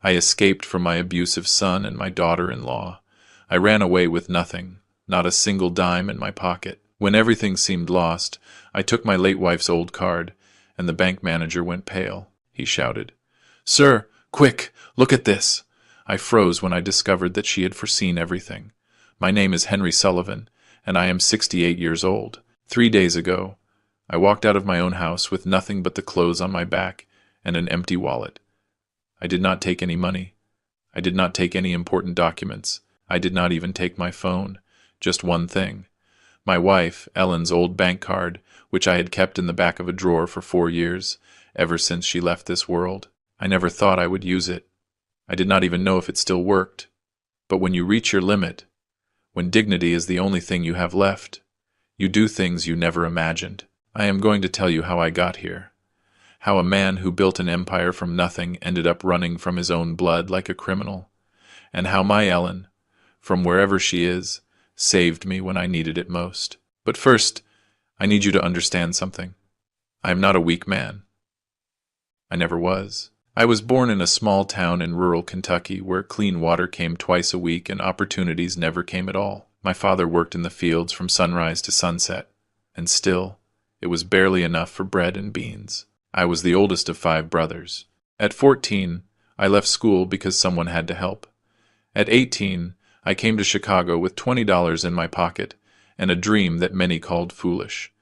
I escaped from my abusive son and my daughter-in-law. I ran away with nothing, not a single dime in my pocket. When everything seemed lost, I took my late wife's old card, and the bank manager went pale. He shouted, "Sir, quick, look at this!" I froze when I discovered that she had foreseen everything. My name is Henry Sullivan, and I am 68 years old. 3 days ago, I walked out of my own house with nothing but the clothes on my back and an empty wallet. I did not take any money. I did not take any important documents. I did not even take my phone. Just one thing. My wife, Ellen's old bank card, which I had kept in the back of a drawer for 4 years, ever since she left this world. I never thought I would use it. I did not even know if it still worked. But when you reach your limit, when dignity is the only thing you have left, you do things you never imagined. I am going to tell you how I got here. How a man who built an empire from nothing ended up running from his own blood like a criminal. And how my Ellen, from wherever she is, saved me when I needed it most. But first, I need you to understand something. I am not a weak man. I never was. I was born in a small town in rural Kentucky where clean water came twice a week and opportunities never came at all. My father worked in the fields from sunrise to sunset, and still, it was barely enough for bread and beans. I was the oldest of 5 brothers. At 14, I left school because someone had to help. At 18, I came to Chicago with $20 in my pocket and a dream that many called foolish.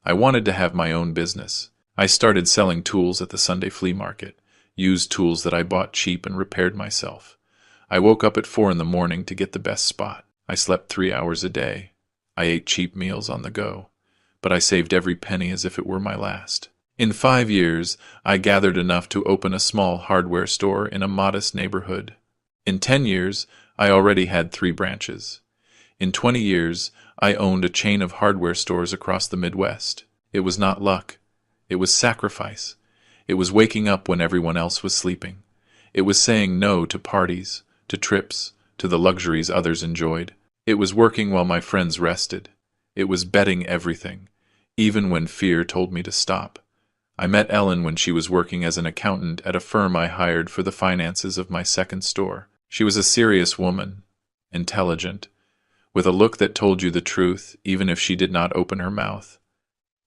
I wanted to have my own business. I started selling tools at the Sunday flea market, used tools that I bought cheap and repaired myself. I woke up at 4 in the morning to get the best spot. I slept 3 hours a day. I ate cheap meals on the go, but I saved every penny as if it were my last. In 5 years, I gathered enough to open a small hardware store in a modest neighborhood. In 10 years, I already had 3 branches. In 20 years, I owned a chain of hardware stores across the Midwest. It was not luck. It was sacrifice. It was waking up when everyone else was sleeping. It was saying no to parties, to trips, to the luxuries others enjoyed. It was working while my friends rested. It was betting everything, even when fear told me to stop. I met Ellen when she was working as an accountant at a firm I hired for the finances of my second store. She was a serious woman, intelligent, with a look that told you the truth even if she did not open her mouth.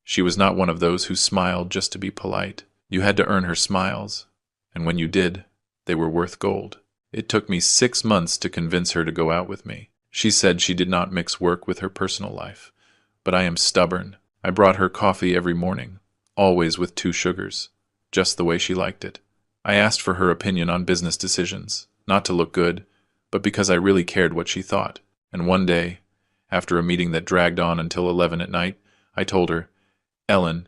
She was not one of those who smiled just to be polite. You had to earn her smiles, and when you did, they were worth gold. It took me 6 months to convince her to go out with me. She said she did not mix work with her personal life, but I am stubborn. I brought her coffee every morning, always with 2 sugars, just the way she liked it. I asked for her opinion on business decisions, not to look good, but because I really cared what she thought. And one day, after a meeting that dragged on until 11 at night, I told her, "Ellen,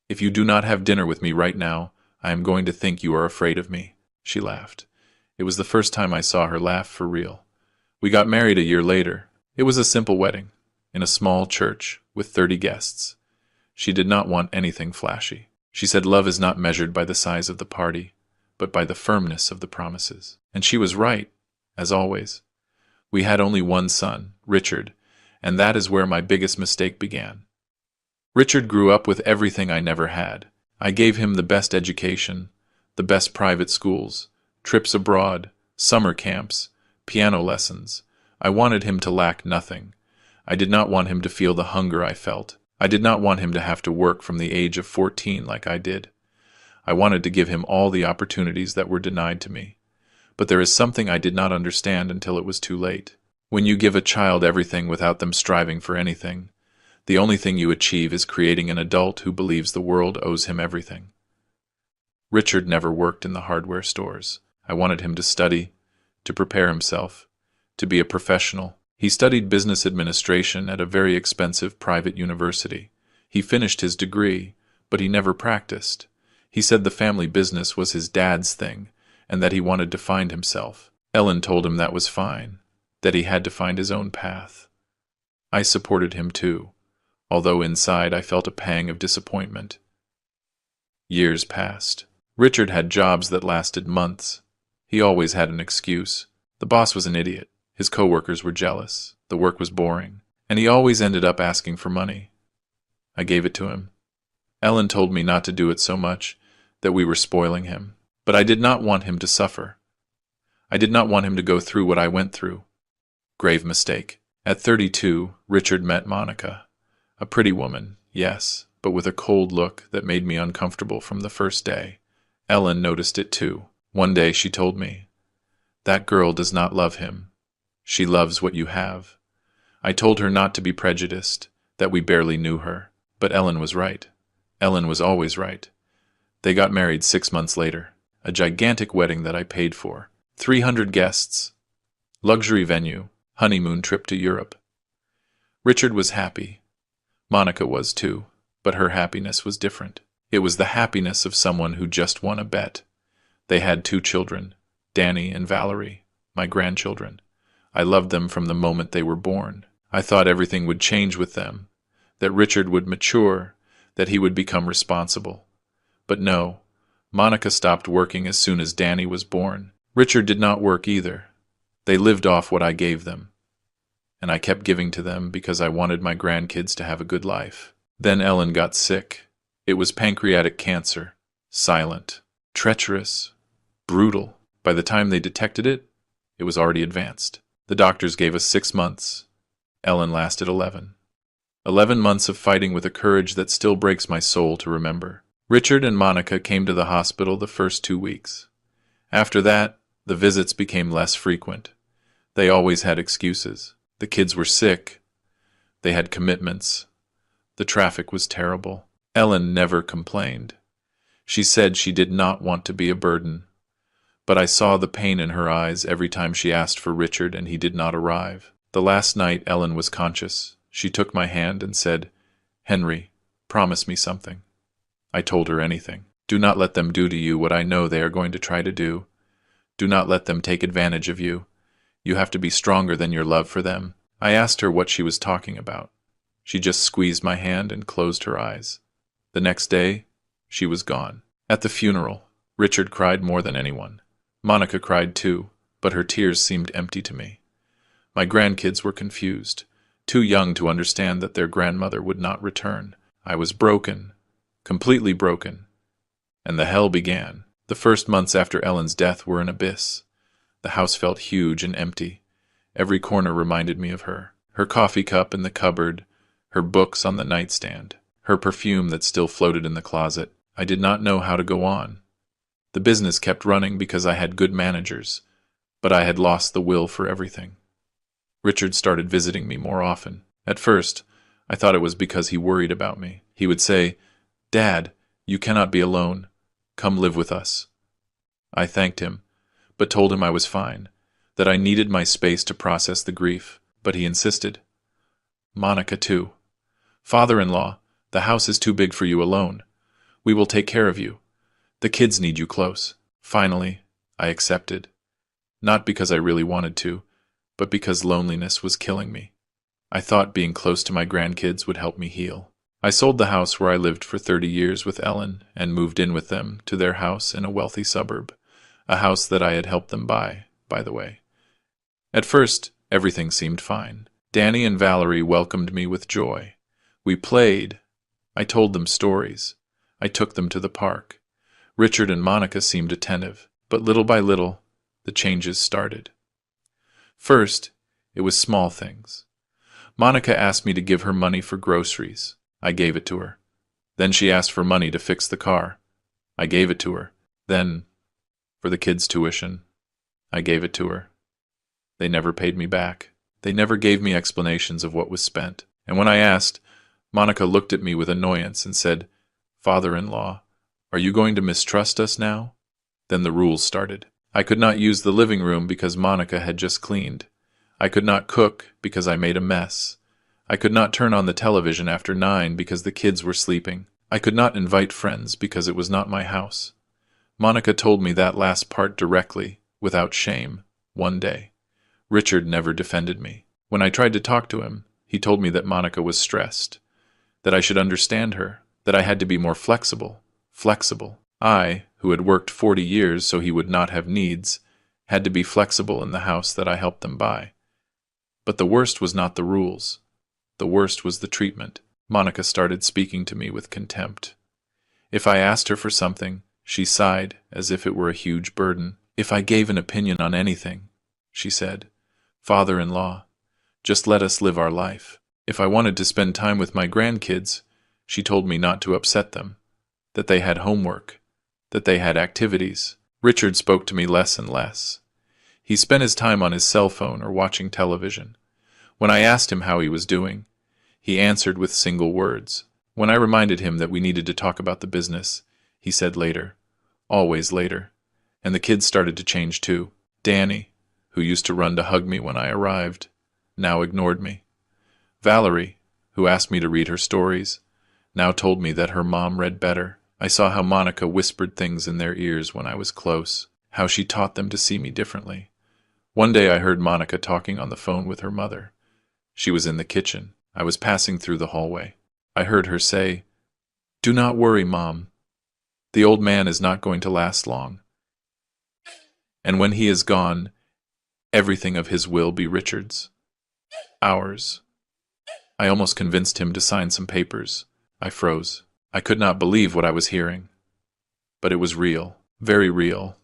if you do not have dinner with me right now, I am going to think you are afraid of me." She laughed. It was the first time I saw her laugh for real. We got married a year later. It was a simple wedding, in a small church, with 30 guests. She did not want anything flashy. She said love is not measured by the size of the party, but by the firmness of the promises. And she was right, as always. We had only one son, Richard, and that is where my biggest mistake began. Richard grew up with everything I never had. I gave him the best education, the best private schools, trips abroad, summer camps, piano lessons. I wanted him to lack nothing. I did not want him to feel the hunger I felt. I did not want him to have to work from the age of 14 like I did. I wanted to give him all the opportunities that were denied to me. But there is something I did not understand until it was too late. When you give a child everything without them striving for anything, the only thing you achieve is creating an adult who believes the world owes him everything. Richard never worked in the hardware stores. I wanted him to study, to prepare himself, to be a professional. He studied business administration at a very expensive private university. He finished his degree, but he never practiced. He said the family business was his dad's thing, and that he wanted to find himself. Ellen told him that was fine, that he had to find his own path. I supported him too, although inside I felt a pang of disappointment. Years passed. Richard had jobs that lasted months. He always had an excuse. The boss was an idiot. His coworkers were jealous. The work was boring. And he always ended up asking for money. I gave it to him. Ellen told me not to do it so much, that we were spoiling him. But I did not want him to suffer. I did not want him to go through what I went through. Grave mistake. At 32, Richard met Monica. A pretty woman, yes, but with a cold look that made me uncomfortable from the first day. Ellen noticed it too. One day she told me, "That girl does not love him. She loves what you have." I told her not to be prejudiced, that we barely knew her. But Ellen was right. Ellen was always right. They got married 6 months later. A gigantic wedding that I paid for. 300 guests. Luxury venue. Honeymoon trip to Europe. Richard was happy. Monica was too, but her happiness was different. It was the happiness of someone who just won a bet. They had 2 children, Danny and Valerie, my grandchildren. I loved them from the moment they were born. I thought everything would change with them, that Richard would mature, that he would become responsible. But no, Monica stopped working as soon as Danny was born. Richard did not work either. They lived off what I gave them, and I kept giving to them because I wanted my grandkids to have a good life. Then Ellen got sick. It was pancreatic cancer. Silent, treacherous, brutal. By the time they detected it, it was already advanced. The doctors gave us 6 months. Ellen lasted 11. 11 months of fighting with a courage that still breaks my soul to remember. Richard and Monica came to the hospital the first 2 weeks. After that, the visits became less frequent. They always had excuses. The kids were sick. They had commitments. The traffic was terrible. Ellen never complained. She said she did not want to be a burden. But I saw the pain in her eyes every time she asked for Richard and he did not arrive. The last night Ellen was conscious. She took my hand and said, "Henry, promise me something." I told her anything. "Do not let them do to you what I know they are going to try to do. Do not let them take advantage of you. You have to be stronger than your love for them." I asked her what she was talking about. She just squeezed my hand and closed her eyes. The next day, she was gone. At the funeral, Richard cried more than anyone. Monica cried too, but her tears seemed empty to me. My grandkids were confused, too young to understand that their grandmother would not return. I was broken, completely broken. And the hell began. The first months after Ellen's death were an abyss. The house felt huge and empty. Every corner reminded me of her. Her coffee cup in the cupboard, her books on the nightstand, her perfume that still floated in the closet. I did not know how to go on. The business kept running because I had good managers, but I had lost the will for everything. Richard started visiting me more often. At first, I thought it was because he worried about me. He would say, "Dad, you cannot be alone. Come live with us." I thanked him, but told him I was fine, that I needed my space to process the grief, but he insisted. "Monica, too. Father-in-law, the house is too big for you alone. We will take care of you. The kids need you close." Finally, I accepted. Not because I really wanted to, but because loneliness was killing me. I thought being close to my grandkids would help me heal. I sold the house where I lived for 30 years with Ellen and moved in with them to their house in a wealthy suburb, a house that I had helped them buy, by the way. At first, everything seemed fine. Danny and Valerie welcomed me with joy. We played. I told them stories. I took them to the park. Richard and Monica seemed attentive, but little by little, the changes started. First, it was small things. Monica asked me to give her money for groceries. I gave it to her. Then she asked for money to fix the car. I gave it to her. Then, for the kids' tuition, I gave it to her. They never paid me back. They never gave me explanations of what was spent. And when I asked, Monica looked at me with annoyance and said, "Father-in-law, are you going to mistrust us now?" Then the rules started. I could not use the living room because Monica had just cleaned. I could not cook because I made a mess. I could not turn on the television after 9 because the kids were sleeping. I could not invite friends because it was not my house. Monica told me that last part directly, without shame, one day. Richard never defended me. When I tried to talk to him, he told me that Monica was stressed, that I should understand her, that I had to be more flexible. Flexible. I, who had worked 40 years so he would not have needs, had to be flexible in the house that I helped them buy. But the worst was not the rules. The worst was the treatment. Monica started speaking to me with contempt. If I asked her for something, she sighed as if it were a huge burden. If I gave an opinion on anything, she said, father-in-law, just let us live our life. If I wanted to spend time with my grandkids, she told me not to upset them, that they had homework, that they had activities. Richard spoke to me less and less. He spent his time on his cell phone or watching television. When I asked him how he was doing, he answered with single words. When I reminded him that we needed to talk about the business, he said later, always later. And the kids started to change too. Danny, who used to run to hug me when I arrived, now ignored me. Valerie, who asked me to read her stories, now told me that her mom read better. I saw how Monica whispered things in their ears when I was close, how she taught them to see me differently. One day I heard Monica talking on the phone with her mother. She was in the kitchen. I was passing through the hallway. I heard her say, "Do not worry, Mom. The old man is not going to last long. And when he is gone, everything of his will be Richard's. Ours." I almost convinced him to sign some papers. I froze. I could not believe what I was hearing. But it was real, very real.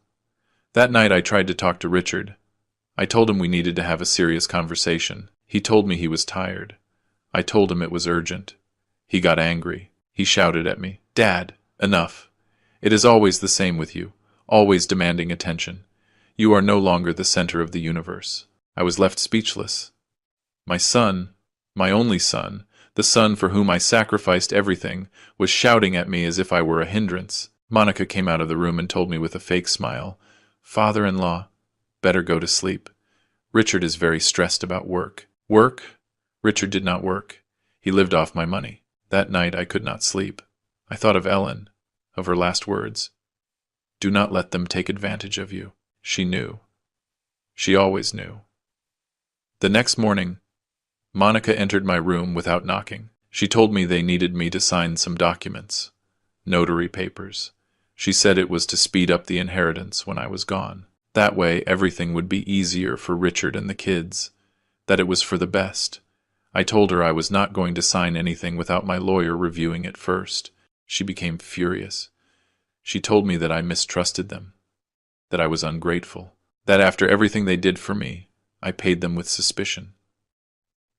That night I tried to talk to Richard. I told him we needed to have a serious conversation. He told me he was tired. I told him it was urgent. He got angry. He shouted at me, "Dad, enough. It is always the same with you, always demanding attention. You are no longer the center of the universe." I was left speechless. My son, my only son, the son for whom I sacrificed everything, was shouting at me as if I were a hindrance. Monica came out of the room and told me with a fake smile, "Father-in-law, better go to sleep. Richard is very stressed about work." Work? Richard did not work. He lived off my money. That night I could not sleep. I thought of Ellen, of her last words. "Do not let them take advantage of you." She knew. She always knew. The next morning, Monica entered my room without knocking. She told me they needed me to sign some documents, notary papers. She said it was to speed up the inheritance when I was gone. That way everything would be easier for Richard and the kids, that it was for the best. I told her I was not going to sign anything without my lawyer reviewing it first. She became furious. She told me that I mistrusted them, that I was ungrateful, that after everything they did for me, I paid them with suspicion.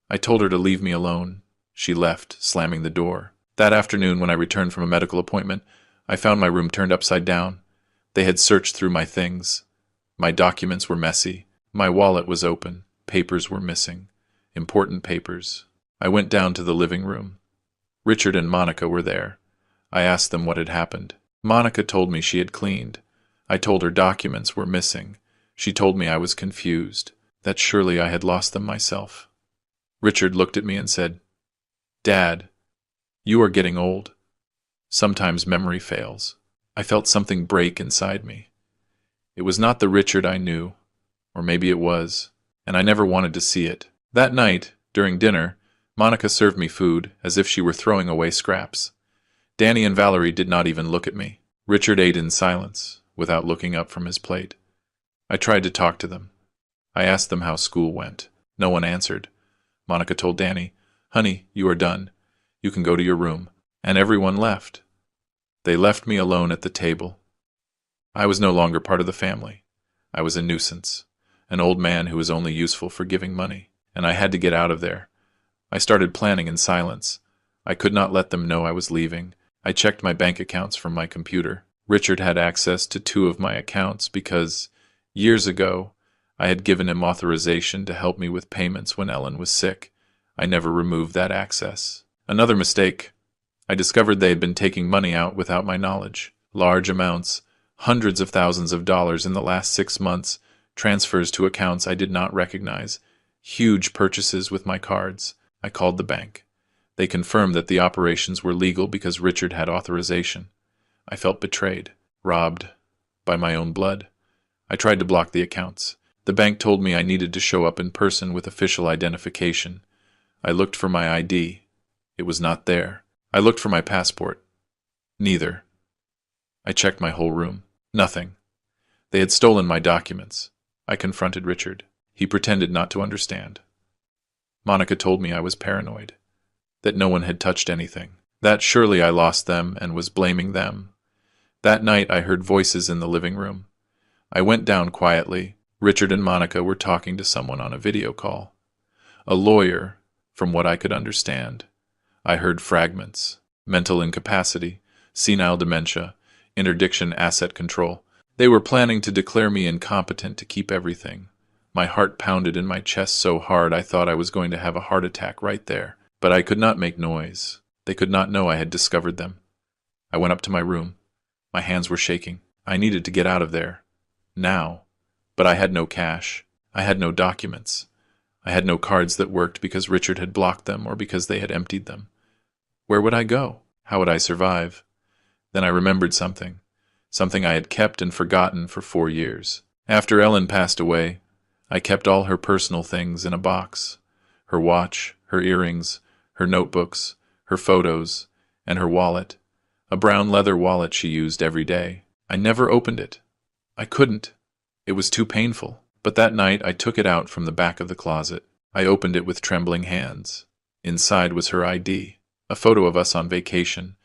I told her to leave me alone. She left, slamming the door. That afternoon, when I returned from a medical appointment, I found my room turned upside down. They had searched through my things. My documents were messy. My wallet was open. Papers were missing. Important papers. I went down to the living room. Richard and Monica were there. I asked them what had happened. Monica told me she had cleaned. I told her documents were missing. She told me I was confused, that surely I had lost them myself. Richard looked at me and said, "Dad, you are getting old. Sometimes memory fails." I felt something break inside me. It was not the Richard I knew, or maybe it was, and I never wanted to see it. That night, during dinner, Monica served me food as if she were throwing away scraps. Danny and Valerie did not even look at me. Richard ate in silence, without looking up from his plate. I tried to talk to them. I asked them how school went. No one answered. Monica told Danny, "Honey, you are done. You can go to your room." And everyone left. They left me alone at the table. I was no longer part of the family. I was a nuisance, an old man who was only useful for giving money, and I had to get out of there. I started planning in silence. I could not let them know I was leaving. I checked my bank accounts from my computer. Richard had access to 2 of my accounts because, years ago, I had given him authorization to help me with payments when Ellen was sick. I never removed that access. Another mistake. I discovered they had been taking money out without my knowledge. Large amounts, hundreds of thousands of dollars in the last 6 months, transfers to accounts I did not recognize, huge purchases with my cards. I called the bank. They confirmed that the operations were legal because Richard had authorization. I felt betrayed, robbed, by my own blood. I tried to block the accounts. The bank told me I needed to show up in person with official identification. I looked for my ID. It was not there. I looked for my passport. Neither. I checked my whole room. Nothing. They had stolen my documents. I confronted Richard. He pretended not to understand. Monica told me I was paranoid, that no one had touched anything, that surely I lost them and was blaming them. That night I heard voices in the living room. I went down quietly. Richard and Monica were talking to someone on a video call. A lawyer, from what I could understand. I heard fragments. Mental incapacity, senile dementia, interdiction asset control. They were planning to declare me incompetent to keep everything. My heart pounded in my chest so hard I thought I was going to have a heart attack right there. But I could not make noise. They could not know I had discovered them. I went up to my room. My hands were shaking. I needed to get out of there. Now. But I had no cash. I had no documents. I had no cards that worked because Richard had blocked them or because they had emptied them. Where would I go? How would I survive? Then I remembered something. Something I had kept and forgotten for 4 years. After Ellen passed away, I kept all her personal things in a box. Her watch, her earrings, her notebooks, her photos, and her wallet. A brown leather wallet she used every day. I never opened it. I couldn't. It was too painful. But that night I took it out from the back of the closet. I opened it with trembling hands. Inside was her ID, a photo of us on vacation,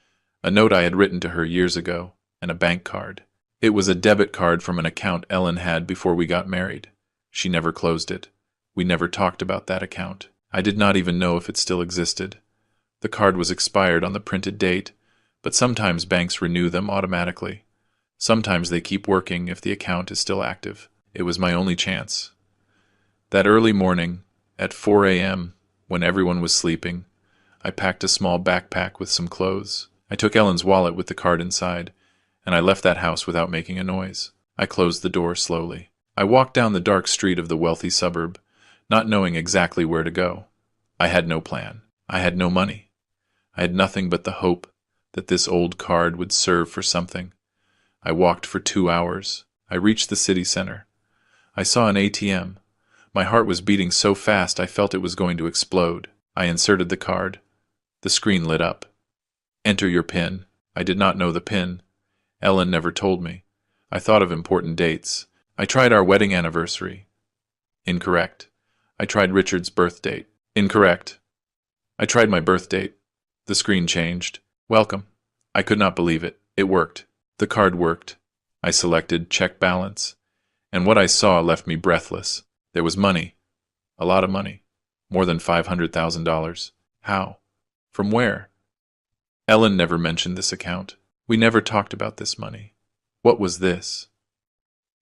a note I had written to her years ago, and a bank card. It was a debit card from an account Ellen had before we got married. She never closed it. We never talked about that account. I did not even know if it still existed. The card was expired on the printed date, but sometimes banks renew them automatically. Sometimes they keep working if the account is still active. It was my only chance. That early morning, at 4 a.m., when everyone was sleeping, I packed a small backpack with some clothes. I took Ellen's wallet with the card inside, and I left that house without making a noise. I closed the door slowly. I walked down the dark street of the wealthy suburb, not knowing exactly where to go. I had no plan. I had no money. I had nothing but the hope that this old card would serve for something. I walked for 2 hours. I reached the city center. I saw an ATM. My heart was beating so fast I felt it was going to explode. I inserted the card. The screen lit up. Enter your PIN. I did not know the PIN. Ellen never told me. I thought of important dates. I tried our wedding anniversary. Incorrect. I tried Richard's birth date. Incorrect. I tried my birth date. The screen changed. Welcome. I could not believe it. It worked. The card worked. I selected check balance, and what I saw left me breathless. There was money. A lot of money. More than $500,000. How? From where? Ellen never mentioned this account. We never talked about this money. What was this?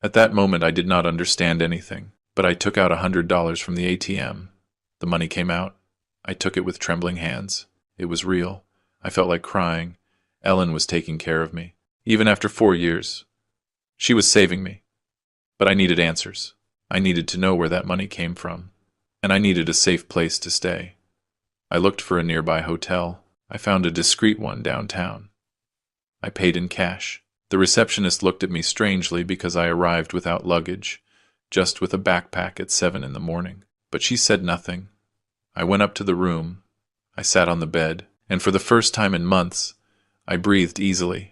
At that moment I did not understand anything, but I took out $100 from the ATM. The money came out. I took it with trembling hands. It was real. I felt like crying. Ellen was taking care of me. Even after 4 years. She was saving me. But I needed answers. I needed to know where that money came from. And I needed a safe place to stay. I looked for a nearby hotel. I found a discreet one downtown. I paid in cash. The receptionist looked at me strangely because I arrived without luggage, just with a backpack at 7 in the morning. But she said nothing. I went up to the room. I sat on the bed, and for the first time in months, I breathed easily.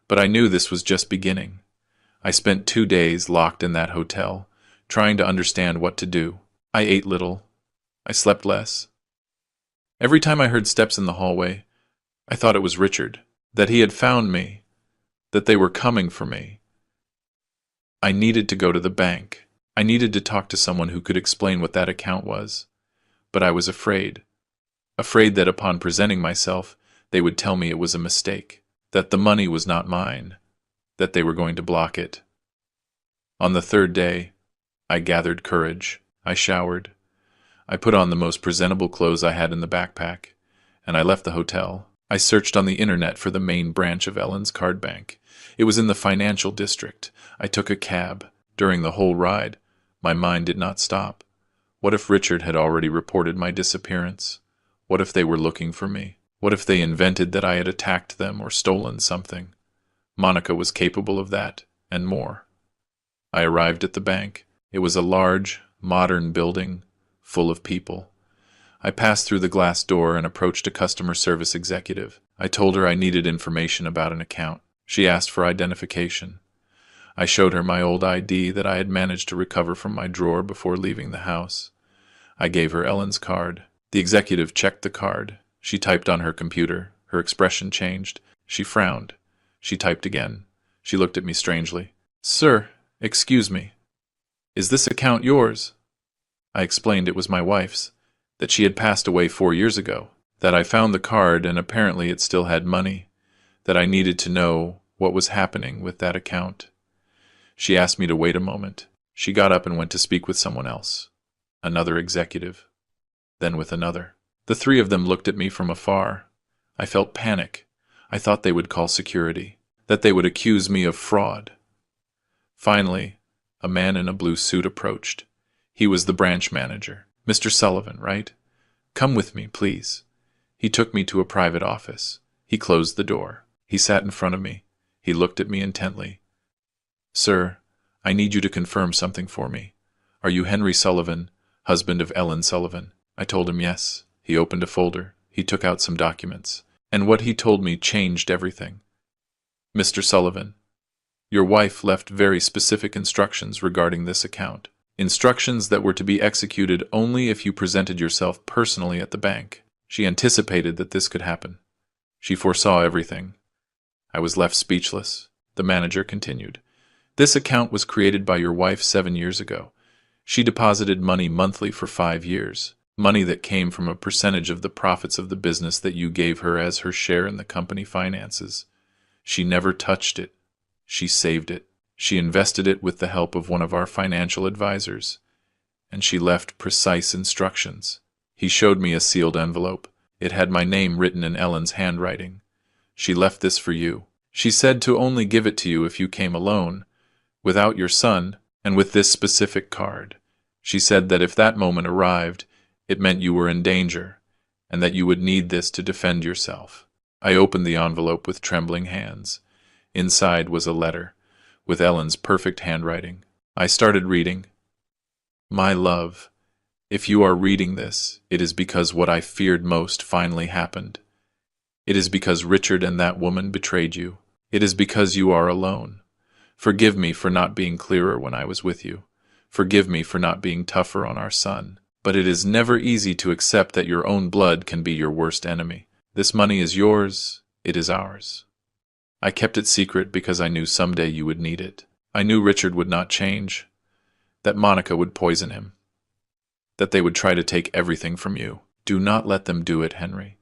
But I knew this was just beginning. I spent 2 days locked in that hotel, trying to understand what to do. I ate little. I slept less. Every time I heard steps in the hallway, I thought it was Richard, that he had found me, that they were coming for me. I needed to go to the bank. I needed to talk to someone who could explain what that account was. But I was afraid. Afraid that upon presenting myself, they would tell me it was a mistake, that the money was not mine, that they were going to block it. On the 3rd day, I gathered courage. I showered. I put on the most presentable clothes I had in the backpack, and I left the hotel. I searched on the internet for the main branch of Ellen's card bank. It was in the financial district. I took a cab. During the whole ride, my mind did not stop. What if Richard had already reported my disappearance? What if they were looking for me? What if they invented that I had attacked them or stolen something? Monica was capable of that, and more. I arrived at the bank. It was a large, modern building, full of people. I passed through the glass door and approached a customer service executive. I told her I needed information about an account. She asked for identification. I showed her my old ID that I had managed to recover from my drawer before leaving the house. I gave her Ellen's card. The executive checked the card. She typed on her computer. Her expression changed. She frowned. She typed again. She looked at me strangely. "Sir, "Excuse me, is this account yours?" I explained it was my wife's, that she had passed away 4 years ago, that I found the card and apparently it still had money, that I needed to know what was happening with that account. She asked me to wait a moment. She got up and went to speak with someone else, another executive, then with another. The three of them looked at me from afar. I felt panic. I thought they would call security, that they would accuse me of fraud. Finally, a man in a blue suit approached. He was the branch manager. "Mr. Sullivan, right? Come with me, please." He took me to a private office. He closed the door. He sat in front of me. He looked at me intently. "Sir, I need you to confirm something for me. Are you Henry Sullivan, husband of Ellen Sullivan?" I told him yes. He opened a folder. He took out some documents. And what he told me changed everything. "Mr. Sullivan, your wife left very specific instructions regarding this account. Instructions that were to be executed only if you presented yourself personally at the bank. She anticipated that this could happen. She foresaw everything." I was left speechless. The manager continued. "This account was created by your wife 7 years ago. She deposited money monthly for 5 years, money that came from a percentage of the profits of the business that you gave her as her share in the company finances. She never touched it. She saved it. She invested it with the help of one of our financial advisors. And she left precise instructions." He showed me a sealed envelope. It had my name written in Ellen's handwriting. "She left this for you. She said to only give it to you if you came alone, without your son, and with this specific card. She said that if that moment arrived, it meant you were in danger, and that you would need this to defend yourself." I opened the envelope with trembling hands. Inside was a letter, with Ellen's perfect handwriting. I started reading. "My love, if you are reading this, it is because what I feared most finally happened. It is because Richard and that woman betrayed you. It is because you are alone. Forgive me for not being clearer when I was with you. Forgive me for not being tougher on our son. But it is never easy to accept that your own blood can be your worst enemy. This money is yours. It is ours. I kept it secret because I knew someday you would need it. I knew Richard would not change, that Monica would poison him, that they would try to take everything from you. Do not let them do it, Henry.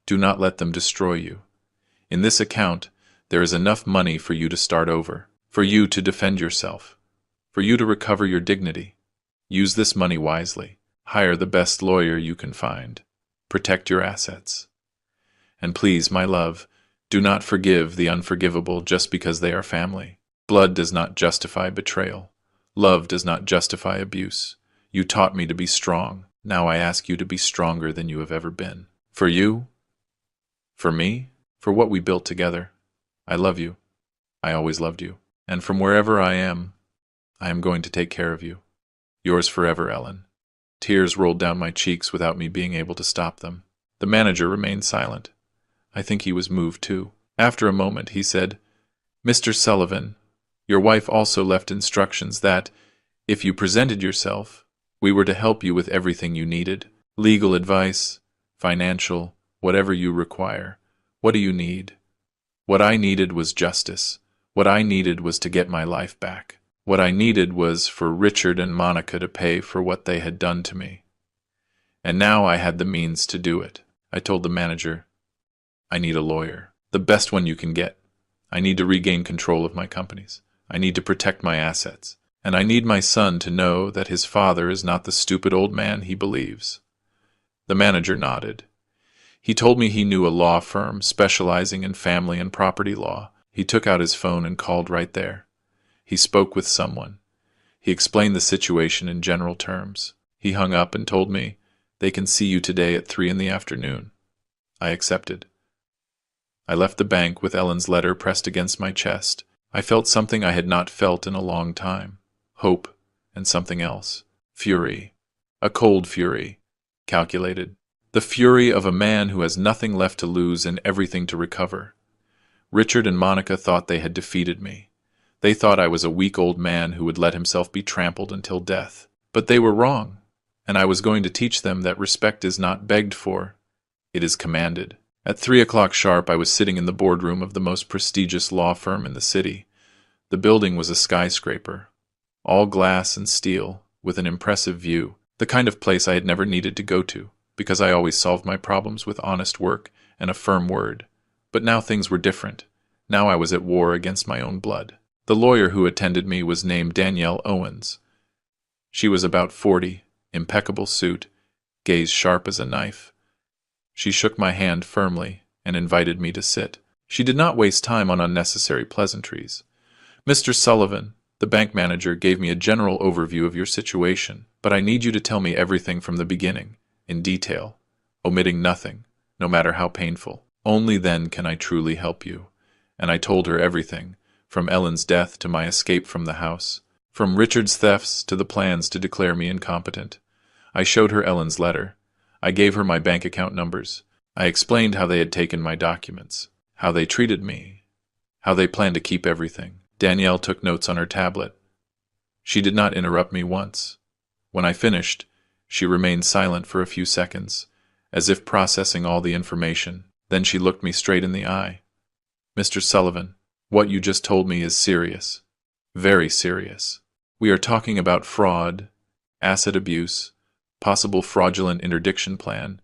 Do not let them destroy you. In this account, there is enough money for you to start over, for you to defend yourself, for you to recover your dignity. Use this money wisely. Hire the best lawyer you can find. Protect your assets. And please, my love, do not forgive the unforgivable just because they are family. Blood does not justify betrayal. Love does not justify abuse. You taught me to be strong. Now I ask you to be stronger than you have ever been. For you, for me, for what we built together. I love you. I always loved you. And from wherever I am going to take care of you. Yours forever, Ellen." Tears rolled down my cheeks without me being able to stop them. The manager remained silent. I think he was moved too. After a moment, he said, "Mr. Sullivan, your wife also left instructions that, if you presented yourself, we were to help you with everything you needed. Legal advice, financial, whatever you require. What do you need?" What I needed was justice. What I needed was to get my life back. What I needed was for Richard and Monica to pay for what they had done to me. And now I had the means to do it. I told the manager, "I need a lawyer, the best one you can get. I need to regain control of my companies. I need to protect my assets. And I need my son to know that his father is not the stupid old man he believes." The manager nodded. He told me he knew a law firm specializing in family and property law. He took out his phone and called right there. He spoke with someone. He explained the situation in general terms. He hung up and told me, "They can see you today at 3 in the afternoon." I accepted. I left the bank with Ellen's letter pressed against my chest. I felt something I had not felt in a long time. Hope and something else. Fury. A cold fury. Calculated. The fury of a man who has nothing left to lose and everything to recover. Richard and Monica thought they had defeated me. They thought I was a weak old man who would let himself be trampled until death. But they were wrong, and I was going to teach them that respect is not begged for, it is commanded. At 3 o'clock sharp, I was sitting in the boardroom of the most prestigious law firm in the city. The building was a skyscraper, all glass and steel, with an impressive view, the kind of place I had never needed to go to, because I always solved my problems with honest work and a firm word. But now things were different. Now I was at war against my own blood. The lawyer who attended me was named Danielle Owens. She was about 40, impeccable suit, gaze sharp as a knife. She shook my hand firmly and invited me to sit. She did not waste time on unnecessary pleasantries. "Mr. Sullivan, the bank manager gave me a general overview of your situation, but I need you to tell me everything from the beginning, in detail, omitting nothing, no matter how painful. Only then can I truly help you." And I told her everything, from Ellen's death to my escape from the house, from Richard's thefts to the plans to declare me incompetent. I showed her Ellen's letter. I gave her my bank account numbers. I explained how they had taken my documents, how they treated me, how they planned to keep everything. Danielle took notes on her tablet. She did not interrupt me once. When I finished, she remained silent for a few seconds, as if processing all the information. Then she looked me straight in the eye. "Mr. Sullivan, what you just told me is serious. Very serious. We are talking about fraud, asset abuse, possible fraudulent interdiction plan,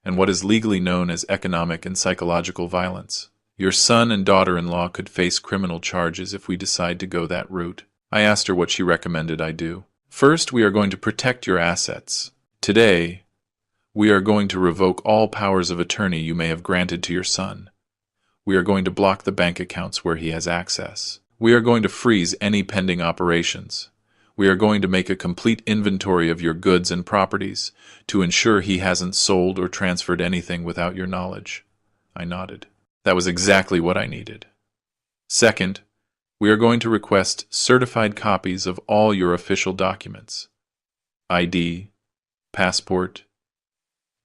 and what is legally known as economic and psychological violence. Your son and daughter-in-law could face criminal charges if we decide to go that route." I asked her what she recommended I do. "First, we are going to protect your assets. Today, we are going to revoke all powers of attorney you may have granted to your son. We are going to block the bank accounts where he has access. We are going to freeze any pending operations. We are going to make a complete inventory of your goods and properties to ensure he hasn't sold or transferred anything without your knowledge." I nodded. That was exactly what I needed. "Second, we are going to request certified copies of all your official documents. ID, passport.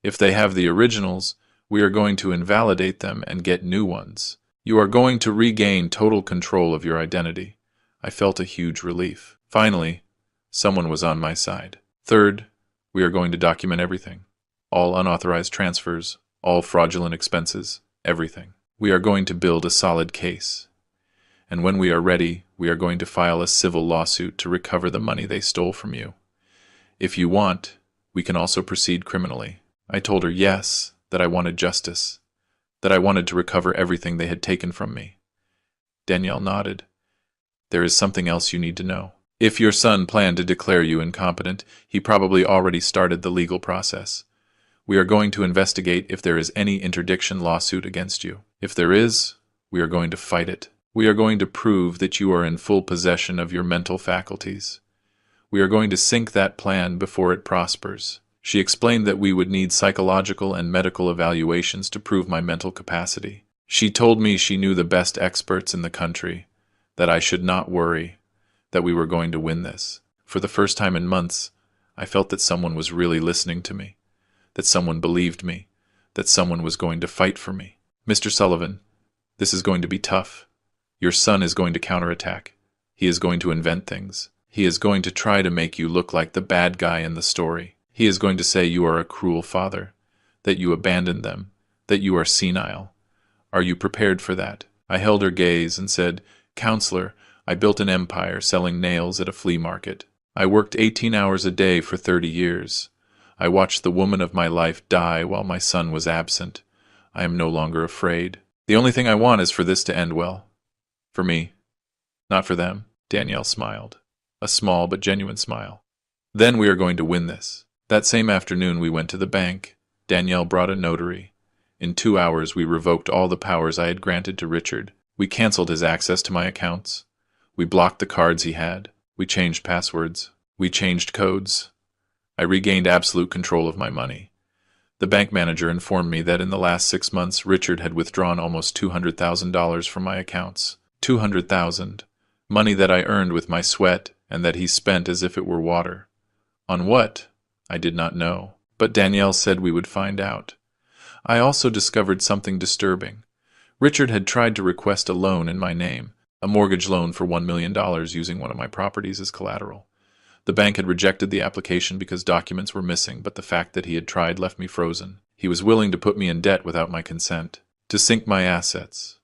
If they have the originals, we are going to invalidate them and get new ones. You are going to regain total control of your identity." I felt a huge relief. Finally, someone was on my side. "Third, we are going to document everything. All unauthorized transfers, all fraudulent expenses, everything. We are going to build a solid case. And when we are ready, we are going to file a civil lawsuit to recover the money they stole from you. If you want, we can also proceed criminally." I told her yes, that I wanted justice, that I wanted to recover everything they had taken from me. Danielle nodded. "There is something else you need to know. If your son planned to declare you incompetent, he probably already started the legal process. We are going to investigate if there is any interdiction lawsuit against you. If there is, we are going to fight it. We are going to prove that you are in full possession of your mental faculties. We are going to sink that plan before it prospers." She explained that we would need psychological and medical evaluations to prove my mental capacity. She told me she knew the best experts in the country, that I should not worry, that we were going to win this. For the first time in months, I felt that someone was really listening to me, that someone believed me, that someone was going to fight for me. "Mr. Sullivan, this is going to be tough. Your son is going to counterattack. He is going to invent things. He is going to try to make you look like the bad guy in the story. He is going to say you are a cruel father, that you abandoned them, that you are senile. Are you prepared for that?" I held her gaze and said, "Counselor, I built an empire selling nails at a flea market. I worked 18 hours a day for 30 years. I watched the woman of my life die while my son was absent. I am no longer afraid. The only thing I want is for this to end well. For me, not for them." Danielle smiled, a small but genuine smile. "Then we are going to win this." That same afternoon we went to the bank. Danielle brought a notary. In 2 hours we revoked all the powers I had granted to Richard. We canceled his access to my accounts. We blocked the cards he had. We changed passwords. We changed codes. I regained absolute control of my money. The bank manager informed me that in the last 6 months Richard had withdrawn almost $200,000 from my accounts. $200,000. Money that I earned with my sweat and that he spent as if it were water. On what? I did not know, but Danielle said we would find out. I also discovered something disturbing. Richard had tried to request a loan in my name, a mortgage loan for $1 million using one of my properties as collateral. The bank had rejected the application because documents were missing, but the fact that he had tried left me frozen. He was willing to put me in debt without my consent, to sink my assets,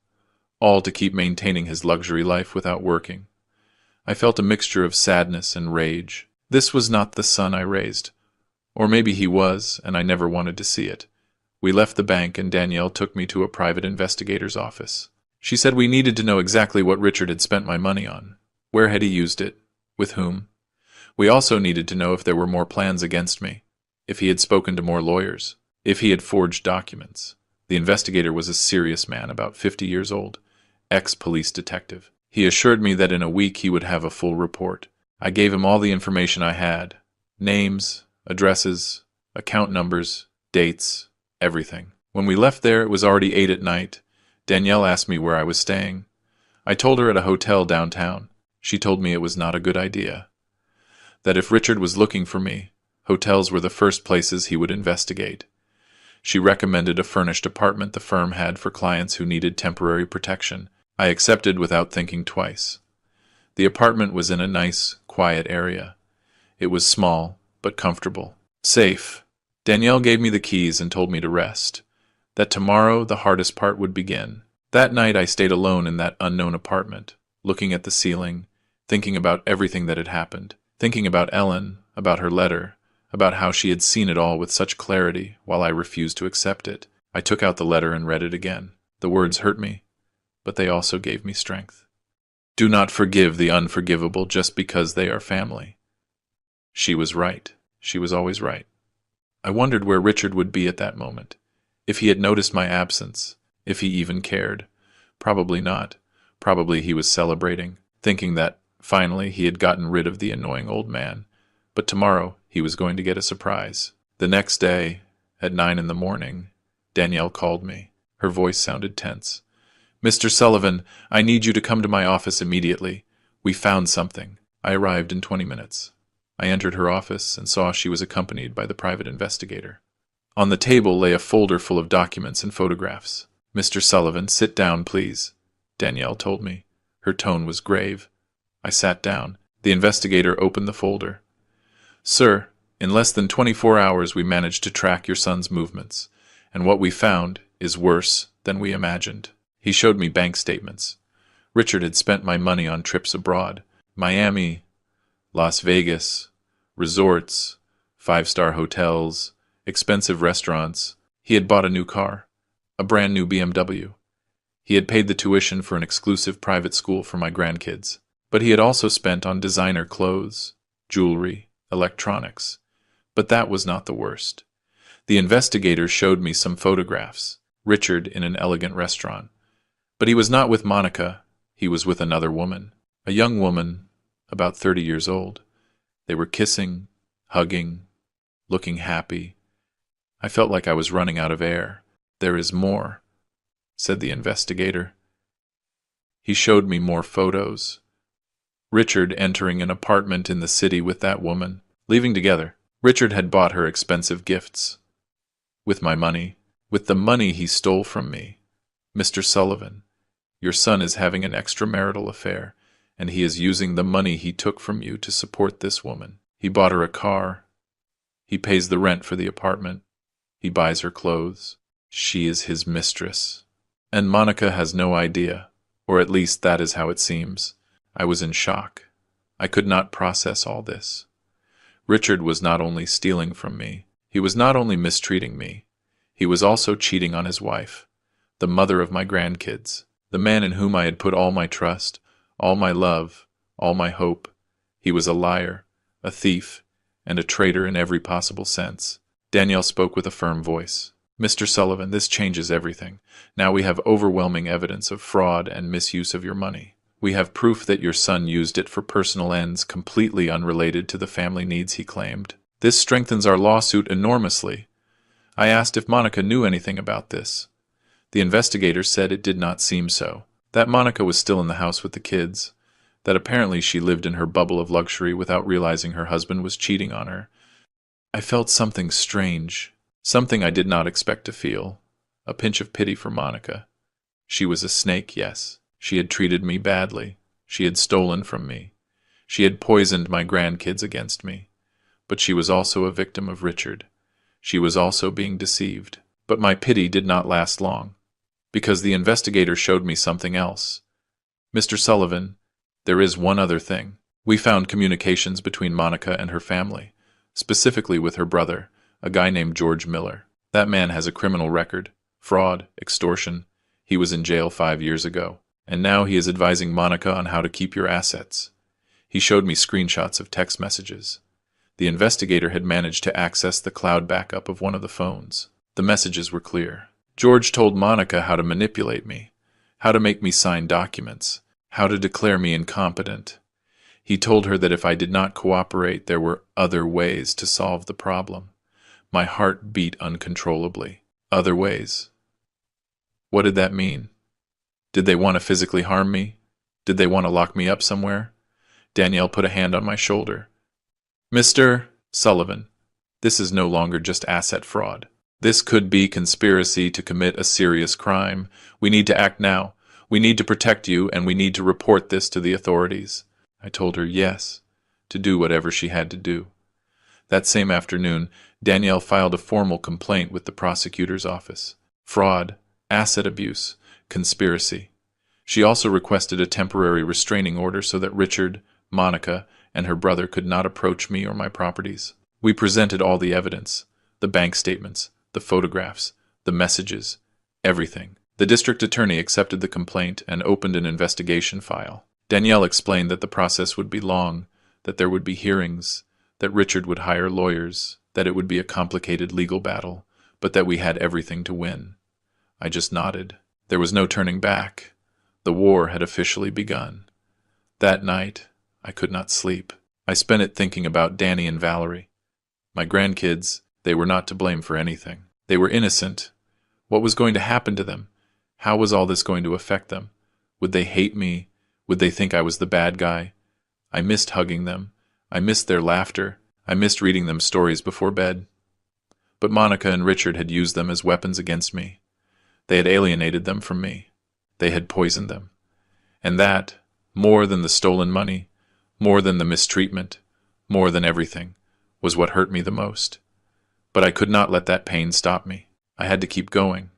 all to keep maintaining his luxury life without working. I felt a mixture of sadness and rage. This was not the son I raised. Or maybe he was, and I never wanted to see it. We left the bank and Danielle took me to a private investigator's office. She said we needed to know exactly what Richard had spent my money on. Where had he used it? With whom? We also needed to know if there were more plans against me, if he had spoken to more lawyers, if he had forged documents. The investigator was a serious man, about 50 years old, ex-police detective. He assured me that in a week he would have a full report. I gave him all the information I had: names, addresses, account numbers, dates, everything. When we left there, it was already 8 at night. Danielle asked me where I was staying. I told her at a hotel downtown. She told me it was not a good idea. That if Richard was looking for me, hotels were the first places he would investigate. She recommended a furnished apartment the firm had for clients who needed temporary protection. I accepted without thinking twice. The apartment was in a nice, quiet area. It was small, but comfortable. Safe. Danielle gave me the keys and told me to rest. That tomorrow the hardest part would begin. That night I stayed alone in that unknown apartment, looking at the ceiling, thinking about everything that had happened, thinking about Ellen, about her letter, about how she had seen it all with such clarity while I refused to accept it. I took out the letter and read it again. The words hurt me, but they also gave me strength. Do not forgive the unforgivable just because they are family. She was right. She was always right. I wondered where Richard would be at that moment. If he had noticed my absence, if he even cared. Probably not. Probably he was celebrating, thinking that, finally, he had gotten rid of the annoying old man. But tomorrow, he was going to get a surprise. The next day, at 9 in the morning, Danielle called me. Her voice sounded tense. Mr. Sullivan, I need you to come to my office immediately. We found something. I arrived in 20 minutes. I entered her office and saw she was accompanied by the private investigator. On the table lay a folder full of documents and photographs. Mr. Sullivan, sit down, please, Danielle told me. Her tone was grave. I sat down. The investigator opened the folder. Sir, in less than 24 hours we managed to track your son's movements, and what we found is worse than we imagined. He showed me bank statements. Richard had spent my money on trips abroad. Miami, Las Vegas, resorts, 5-star hotels, expensive restaurants. He had bought a new car, a brand new BMW. He had paid the tuition for an exclusive private school for my grandkids. But he had also spent on designer clothes, jewelry, electronics. But that was not the worst. The investigator showed me some photographs. Richard in an elegant restaurant. But he was not with Monica. He was with another woman. A young woman, about 30 years old. They were kissing, hugging, looking happy. I felt like I was running out of air. There is more, said the investigator. He showed me more photos. Richard entering an apartment in the city with that woman, leaving together. Richard had bought her expensive gifts. With my money, with the money he stole from me. Mr. Sullivan, your son is having an extramarital affair, and he is using the money he took from you to support this woman. He bought her a car. He pays the rent for the apartment. He buys her clothes. She is his mistress. And Monica has no idea, or at least that is how it seems. I was in shock. I could not process all this. Richard was not only stealing from me, he was not only mistreating me, he was also cheating on his wife, the mother of my grandkids, the man in whom I had put all my trust, all my love, all my hope. He was a liar, a thief, and a traitor in every possible sense. Danielle spoke with a firm voice. Mr. Sullivan, this changes everything. Now we have overwhelming evidence of fraud and misuse of your money. We have proof that your son used it for personal ends completely unrelated to the family needs he claimed. This strengthens our lawsuit enormously. I asked if Monica knew anything about this. The investigator said it did not seem so, that Monica was still in the house with the kids, that apparently she lived in her bubble of luxury without realizing her husband was cheating on her. I felt something strange, something I did not expect to feel, a pinch of pity for Monica. She was a snake, yes. She had treated me badly. She had stolen from me. She had poisoned my grandkids against me. But she was also a victim of Richard. She was also being deceived. But my pity did not last long, because the investigator showed me something else. Mr. Sullivan, There is one other thing. We found communications between Monica and her family, specifically with her brother, a guy named George Miller. That man has a criminal record, fraud, extortion. He was in jail 5 years ago, and now he is advising Monica on how to keep your assets. He showed me screenshots of text messages. The investigator had managed to access the cloud backup of one of the phones. The messages were clear. George told Monica how to manipulate me, how to make me sign documents, how to declare me incompetent. He told her that if I did not cooperate, there were other ways to solve the problem. My heart beat uncontrollably. Other ways. What did that mean? Did they want to physically harm me? Did they want to lock me up somewhere? Danielle put a hand on my shoulder. Mr. Sullivan, this is no longer just asset fraud. This could be conspiracy to commit a serious crime. We need to act now. We need to protect you, and we need to report this to the authorities. I told her yes, to do whatever she had to do. That same afternoon, Danielle filed a formal complaint with the prosecutor's office. Fraud, asset abuse, conspiracy. She also requested a temporary restraining order so that Richard, Monica, and her brother could not approach me or my properties. We presented all the evidence, the bank statements, the photographs, the messages, everything. The district attorney accepted the complaint and opened an investigation file. Danielle explained that the process would be long, that there would be hearings, that Richard would hire lawyers, that it would be a complicated legal battle, but that we had everything to win. I just nodded. There was no turning back. The war had officially begun. That night, I could not sleep. I spent it thinking about Danny and Valerie. My grandkids, they were not to blame for anything. They were innocent. What was going to happen to them? How was all this going to affect them? Would they hate me? Would they think I was the bad guy? I missed hugging them. I missed their laughter. I missed reading them stories before bed. But Monica and Richard had used them as weapons against me. They had alienated them from me. They had poisoned them. And that, more than the stolen money, more than the mistreatment, more than everything, was what hurt me the most. But I could not let that pain stop me. I had to keep going.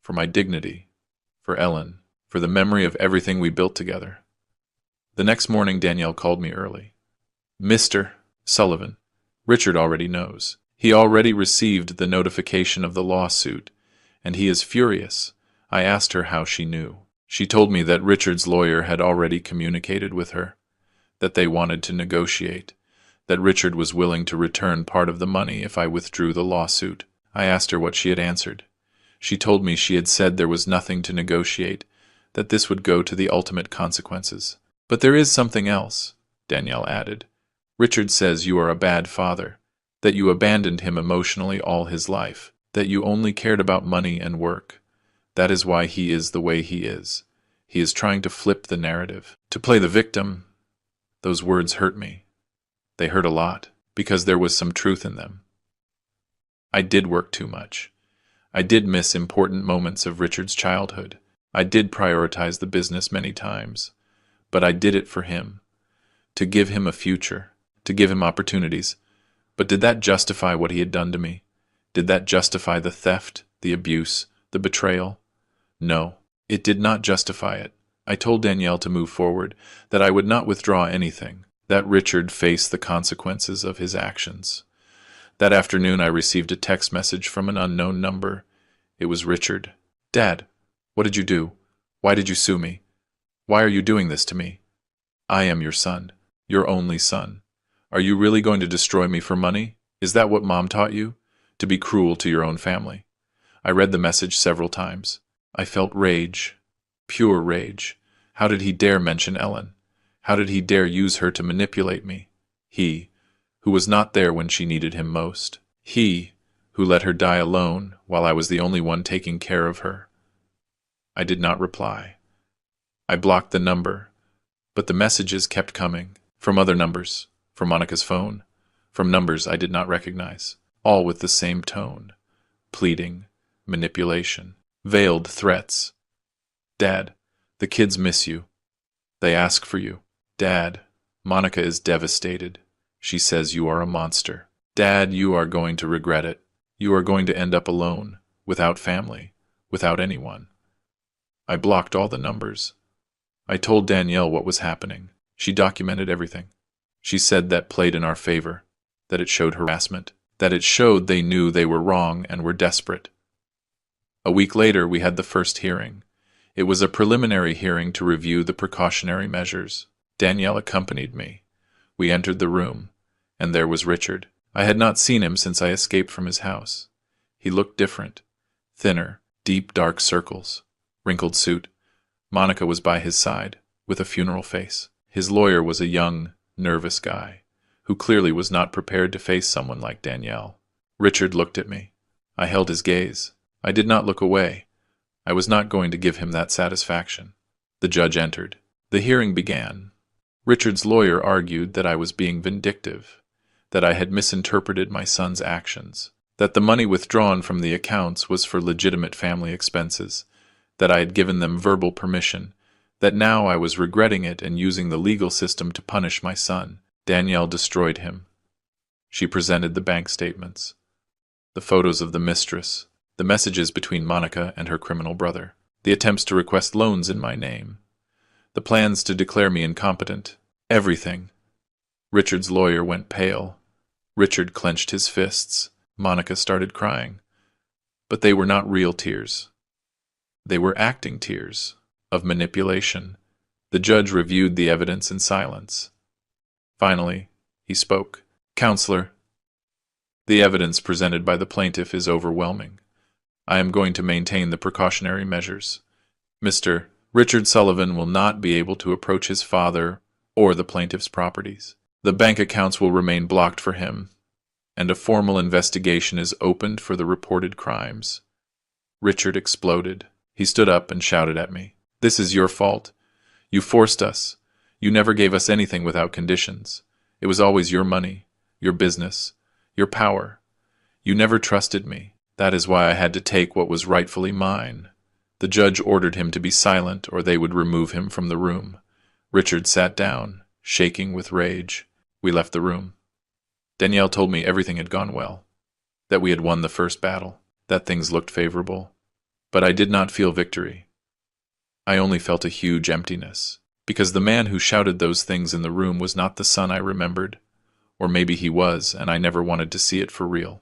For my dignity. For Ellen. For the memory of everything we built together. The next morning, Danielle called me early. Mr. Sullivan, Richard already knows. He already received the notification of the lawsuit, and he is furious. I asked her how she knew. She told me that Richard's lawyer had already communicated with her, that they wanted to negotiate, that Richard was willing to return part of the money if I withdrew the lawsuit. I asked her what she had answered. She told me she had said there was nothing to negotiate, that this would go to the ultimate consequences. But there is something else, Danielle added. Richard says you are a bad father, that you abandoned him emotionally all his life, that you only cared about money and work. That is why he is the way he is. He is trying to flip the narrative, to play the victim. Those words hurt me. They hurt a lot, because there was some truth in them. I did work too much. I did miss important moments of Richard's childhood. I did prioritize the business many times. But I did it for him, to give him a future, to give him opportunities. But did that justify what he had done to me? Did that justify the theft, the abuse, the betrayal? No, it did not justify it. I told Danielle to move forward, that I would not withdraw anything, that Richard face the consequences of his actions. That afternoon I received a text message from an unknown number. It was Richard. Dad, what did you do? Why did you sue me? Why are you doing this to me? I am your son, your only son. Are you really going to destroy me for money? Is that what Mom taught you? To be cruel to your own family. I read the message several times. I felt rage, pure rage. How did he dare mention Ellen? How did he dare use her to manipulate me? He, who was not there when she needed him most. He, who let her die alone while I was the only one taking care of her. I did not reply. I blocked the number, but the messages kept coming, from other numbers, from Monica's phone, from numbers I did not recognize, all with the same tone, pleading, manipulation, veiled threats. Dad, the kids miss you. They ask for you. Dad, Monica is devastated. She says you are a monster. Dad, you are going to regret it. You are going to end up alone, without family, without anyone. I blocked all the numbers. I told Danielle what was happening. She documented everything. She said that played in our favor, that it showed harassment, that it showed they knew they were wrong and were desperate. A week later, we had the first hearing. It was a preliminary hearing to review the precautionary measures. Danielle accompanied me. We entered the room, and there was Richard. I had not seen him since I escaped from his house. He looked different, thinner, deep dark circles, wrinkled suit. Monica was by his side, with a funeral face. His lawyer was a young, nervous guy, who clearly was not prepared to face someone like Danielle. Richard looked at me. I held his gaze. I did not look away. I was not going to give him that satisfaction. The judge entered. The hearing began. Richard's lawyer argued that I was being vindictive, that I had misinterpreted my son's actions, that the money withdrawn from the accounts was for legitimate family expenses, that I had given them verbal permission, that now I was regretting it and using the legal system to punish my son. Danielle destroyed him. She presented the bank statements, the photos of the mistress, the messages between Monica and her criminal brother, the attempts to request loans in my name, the plans to declare me incompetent, everything. Richard's lawyer went pale. Richard clenched his fists. Monica started crying. But they were not real tears. They were acting tears, of manipulation. The judge reviewed the evidence in silence. Finally, he spoke. "Counselor, the evidence presented by the plaintiff is overwhelming. I am going to maintain the precautionary measures. Mr. Richard Sullivan will not be able to approach his father or the plaintiff's properties. The bank accounts will remain blocked for him, and a formal investigation is opened for the reported crimes." Richard exploded. He stood up and shouted at me. "This is your fault. You forced us. You never gave us anything without conditions. It was always your money, your business, your power. You never trusted me. That is why I had to take what was rightfully mine." The judge ordered him to be silent or they would remove him from the room. Richard sat down, shaking with rage. We left the room. Danielle told me everything had gone well, that we had won the first battle, that things looked favorable. But I did not feel victory. I only felt a huge emptiness, because the man who shouted those things in the room was not the son I remembered. Or maybe he was, and I never wanted to see it for real.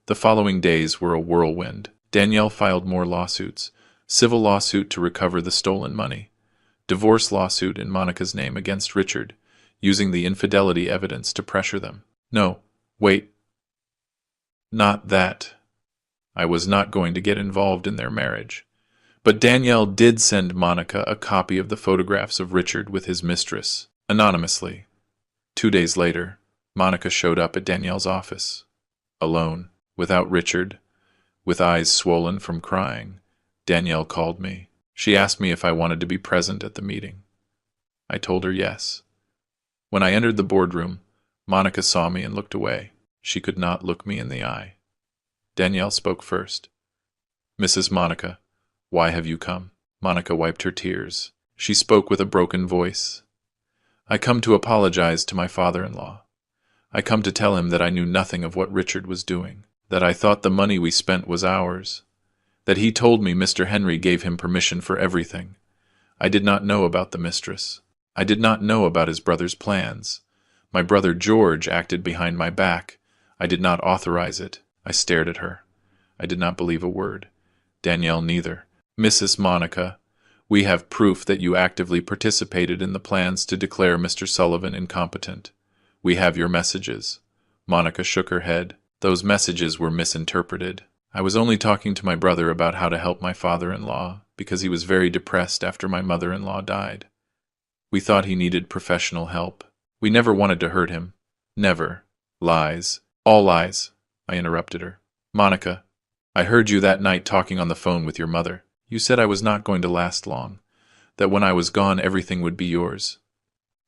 The following days were a whirlwind. Danielle filed more lawsuits, civil lawsuit to recover the stolen money, divorce lawsuit in Monica's name against Richard, using the infidelity evidence to pressure them. No, wait. Not that. I was not going to get involved in their marriage. But Danielle did send Monica a copy of the photographs of Richard with his mistress, anonymously. 2 days later, Monica showed up at Danielle's office, alone, without Richard, with eyes swollen from crying. Danielle called me. She asked me if I wanted to be present at the meeting. I told her yes. When I entered the boardroom, Monica saw me and looked away. She could not look me in the eye. Danielle spoke first. "Mrs. Monica, why have you come?" Monica wiped her tears. She spoke with a broken voice. "I come to apologize to my father-in-law. I come to tell him that I knew nothing of what Richard was doing, that I thought the money we spent was ours, that he told me Mr. Henry gave him permission for everything. I did not know about the mistress. I did not know about his brother's plans. My brother George acted behind my back. I did not authorize it." I stared at her. I did not believe a word. Danielle neither. "Mrs. Monica, we have proof that you actively participated in the plans to declare Mr. Sullivan incompetent. We have your messages." Monica shook her head. "Those messages were misinterpreted. I was only talking to my brother about how to help my father-in-law, because he was very depressed after my mother-in-law died. We thought he needed professional help. We never wanted to hurt him. Never. Lies. All lies." I interrupted her. "Monica, I heard you that night talking on the phone with your mother. You said I was not going to last long, that when I was gone everything would be yours.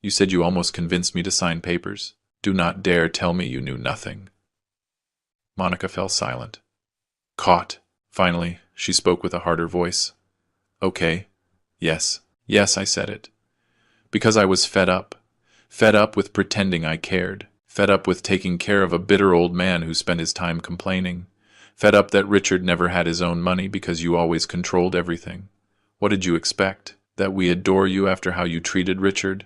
You said you almost convinced me to sign papers. Do not dare tell me you knew nothing." Monica fell silent. "Caught." Finally, she spoke with a harder voice. "Okay. Yes. Yes, I said it. Because I was fed up. Fed up with pretending I cared. Fed up with taking care of a bitter old man who spent his time complaining. Fed up that Richard never had his own money because you always controlled everything. What did you expect? That we adore you after how you treated Richard?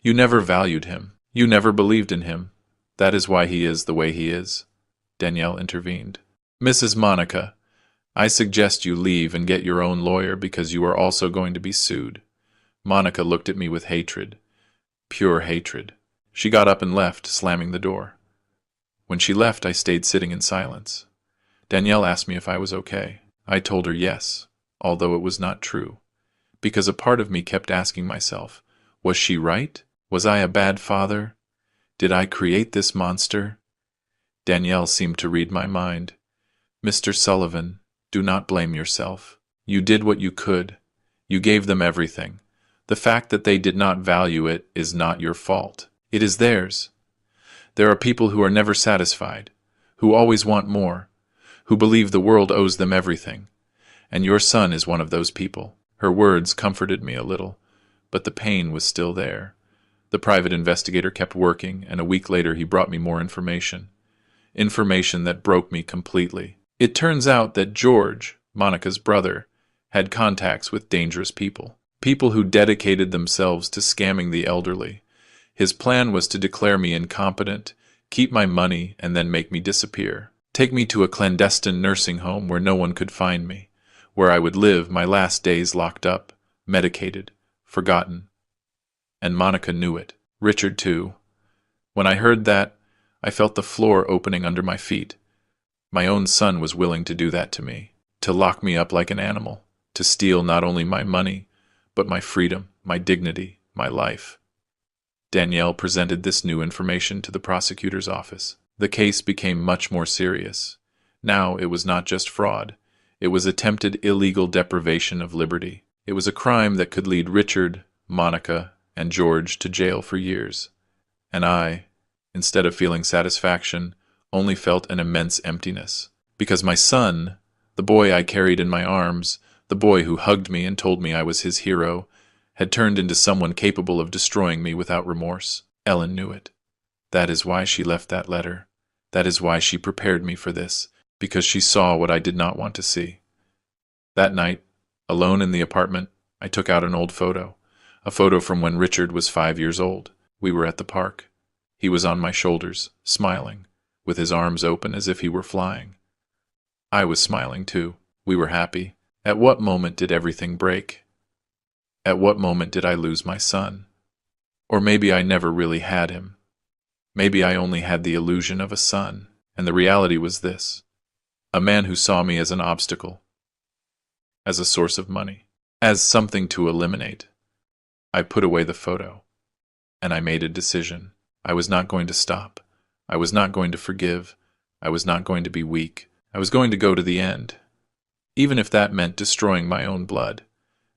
You never valued him. You never believed in him. That is why he is the way he is." Danielle intervened. "Mrs. Monica, I suggest you leave and get your own lawyer because you are also going to be sued." Monica looked at me with hatred. Pure hatred. She got up and left, slamming the door. When she left, I stayed sitting in silence. Danielle asked me if I was okay. I told her yes, although it was not true, because a part of me kept asking myself, was she right? Was I a bad father? Did I create this monster? Danielle seemed to read my mind. "Mr. Sullivan, do not blame yourself. You did what you could. You gave them everything. The fact that they did not value it is not your fault. It is theirs. There are people who are never satisfied, who always want more, who believe the world owes them everything. And your son is one of those people." Her words comforted me a little, but the pain was still there. The private investigator kept working, and a week later he brought me more information. Information that broke me completely. It turns out that George, Monica's brother, had contacts with dangerous people. People who dedicated themselves to scamming the elderly. His plan was to declare me incompetent, keep my money, and then make me disappear. Take me to a clandestine nursing home where no one could find me, where I would live my last days locked up, medicated, forgotten. And Monica knew it. Richard, too. When I heard that, I felt the floor opening under my feet. My own son was willing to do that to me, to lock me up like an animal, to steal not only my money, but my freedom, my dignity, my life. Danielle presented this new information to the prosecutor's office. The case became much more serious. Now it was not just fraud. It was attempted illegal deprivation of liberty. It was a crime that could lead Richard, Monica, and George to jail for years. And I, instead of feeling satisfaction, only felt an immense emptiness. Because my son, the boy I carried in my arms, the boy who hugged me and told me I was his hero, had turned into someone capable of destroying me without remorse. Ellen knew it. That is why she left that letter. That is why she prepared me for this, because she saw what I did not want to see. That night, alone in the apartment, I took out an old photo. A photo from when Richard was 5 years old. We were at the park. He was on my shoulders, smiling, with his arms open as if he were flying. I was smiling too. We were happy. At what moment did everything break? At what moment did I lose my son? Or maybe I never really had him. Maybe I only had the illusion of a son, and the reality was this: a man who saw me as an obstacle, as a source of money, as something to eliminate. I put away the photo, and I made a decision. I was not going to stop. I was not going to forgive. I was not going to be weak. I was going to go to the end, even if that meant destroying my own blood,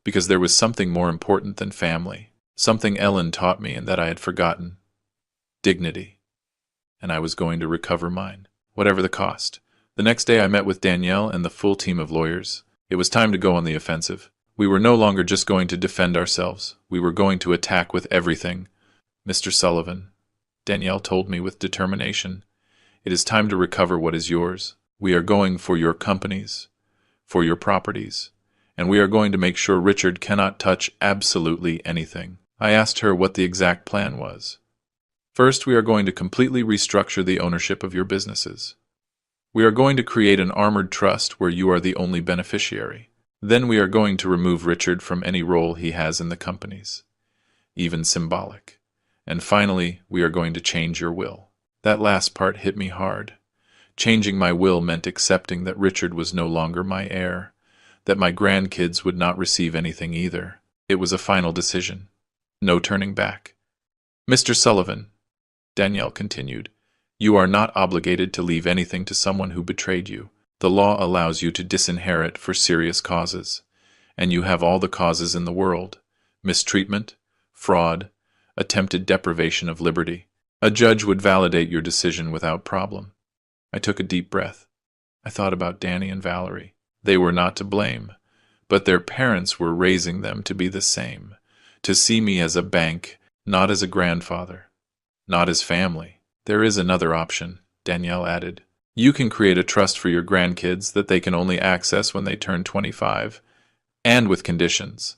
because there was something more important than family, something Ellen taught me and that I had forgotten: dignity. And I was going to recover mine, whatever the cost. The next day I met with Danielle and the full team of lawyers. It was time to go on the offensive. We were no longer just going to defend ourselves. We were going to attack with everything. "Mr. Sullivan," Danielle told me with determination, "it is time to recover what is yours. We are going for your companies, for your properties, and we are going to make sure Richard cannot touch absolutely anything." I asked her what the exact plan was. "First, we are going to completely restructure the ownership of your businesses. We are going to create an armored trust where you are the only beneficiary. Then we are going to remove Richard from any role he has in the companies, even symbolic. And finally, we are going to change your will." That last part hit me hard. Changing my will meant accepting that Richard was no longer my heir, that my grandkids would not receive anything either. It was a final decision. No turning back. "Mr. Sullivan," Danielle continued, "you are not obligated to leave anything to someone who betrayed you. The law allows you to disinherit for serious causes, and you have all the causes in the world: mistreatment, fraud, attempted deprivation of liberty. A judge would validate your decision without problem." I took a deep breath. I thought about Danny and Valerie. They were not to blame, but their parents were raising them to be the same, to see me as a bank, not as a grandfather, not as family. "There is another option," Danielle added. "You can create a trust for your grandkids that they can only access when they turn 25, and with conditions: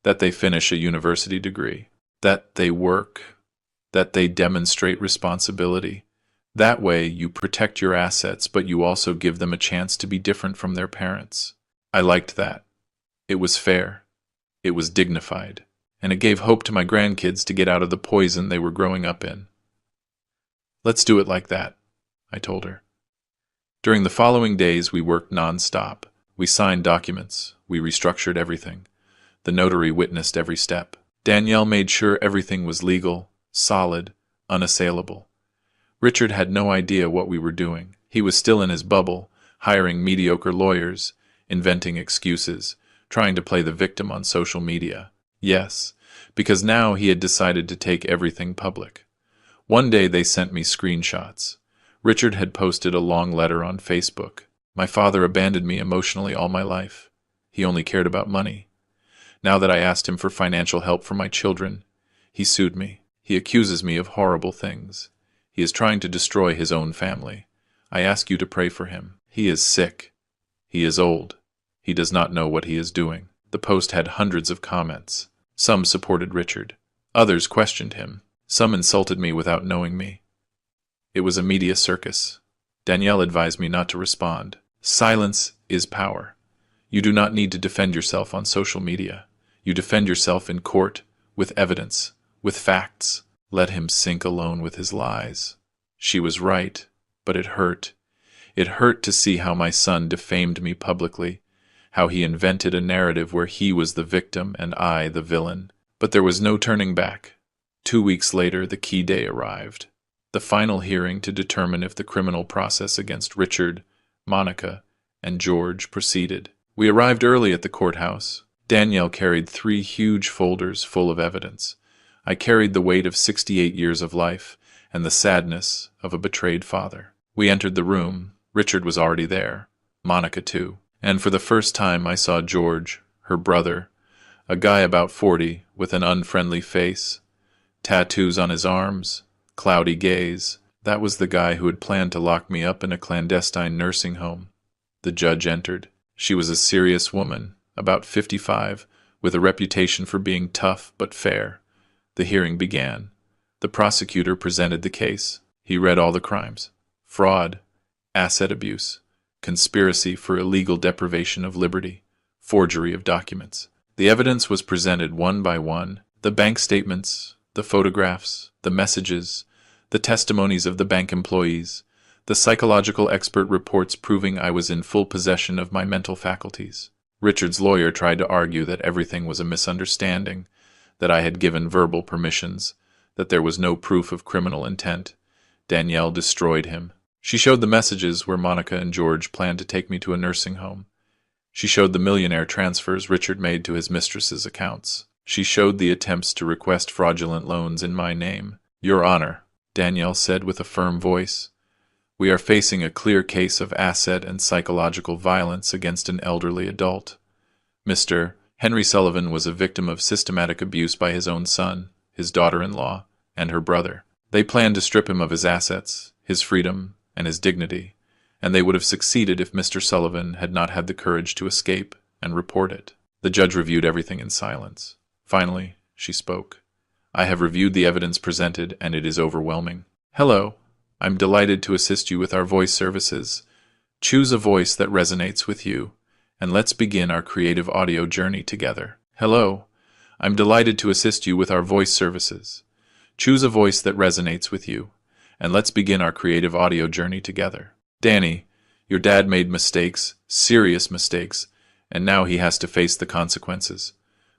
that they finish a university degree." that they work, that they demonstrate responsibility. That way, you protect your assets, but you also give them a chance to be different from their parents. I liked that. It was fair. It was dignified. And it gave hope to my grandkids to get out of the poison they were growing up in. Let's do it like that, I told her. During the following days, we worked non-stop. We signed documents. We restructured everything. The notary witnessed every step. Danielle made sure everything was legal, solid, unassailable. Richard had no idea what we were doing. He was still in his bubble, hiring mediocre lawyers, inventing excuses, trying to play the victim on social media. Yes, because now he had decided to take everything public. One day they sent me screenshots. Richard had posted a long letter on Facebook. My father abandoned me emotionally all my life. He only cared about money. Now that I asked him for financial help for my children, he sued me. He accuses me of horrible things. He is trying to destroy his own family. I ask you to pray for him. He is sick. He is old. He does not know what he is doing. The post had hundreds of comments. Some supported Richard. Others questioned him. Some insulted me without knowing me. It was a media circus. Danielle advised me not to respond. Silence is power. You do not need to defend yourself on social media. You defend yourself in court, with evidence, with facts. Let him sink alone with his lies. She was right, but it hurt. It hurt to see how my son defamed me publicly, how he invented a narrative where he was the victim and I the villain. But there was no turning back. 2 weeks later, the key day arrived. The final hearing to determine if the criminal process against Richard, Monica, and George proceeded. We arrived early at the courthouse. Danielle carried 3 huge folders full of evidence. I carried the weight of 68 years of life and the sadness of a betrayed father. We entered the room. Richard was already there. Monica too. And for the first time I saw George, her brother, a guy about 40 with an unfriendly face, tattoos on his arms, cloudy gaze. That was the guy who had planned to lock me up in a clandestine nursing home. The judge entered. She was a serious woman, about 55, with a reputation for being tough but fair. The hearing began. The prosecutor presented the case. He read all the crimes: fraud, asset abuse, conspiracy for illegal deprivation of liberty, forgery of documents. The evidence was presented one by one: the bank statements, the photographs, the messages, the testimonies of the bank employees, the psychological expert reports proving I was in full possession of my mental faculties. Richard's lawyer tried to argue that everything was a misunderstanding, that I had given verbal permissions, that there was no proof of criminal intent. Danielle destroyed him. She showed the messages where Monica and George planned to take me to a nursing home. She showed the millionaire transfers Richard made to his mistress's accounts. She showed the attempts to request fraudulent loans in my name. Your Honor, Danielle said with a firm voice, we are facing a clear case of asset and psychological violence against an elderly adult. Mr. Henry Sullivan was a victim of systematic abuse by his own son, his daughter-in-law, and her brother. They planned to strip him of his assets, his freedom, and his dignity, and they would have succeeded if Mr. Sullivan had not had the courage to escape and report it. The judge reviewed everything in silence. Finally, she spoke. I have reviewed the evidence presented, and it is overwhelming. Hello. I'm delighted to assist you with our voice services. Choose a voice that resonates with you, and let's begin our creative audio journey together. Hello. I'm delighted to assist you with our voice services. Choose a voice that resonates with you, and let's begin our creative audio journey together. Danny, your dad made mistakes, serious mistakes, and now he has to face the consequences.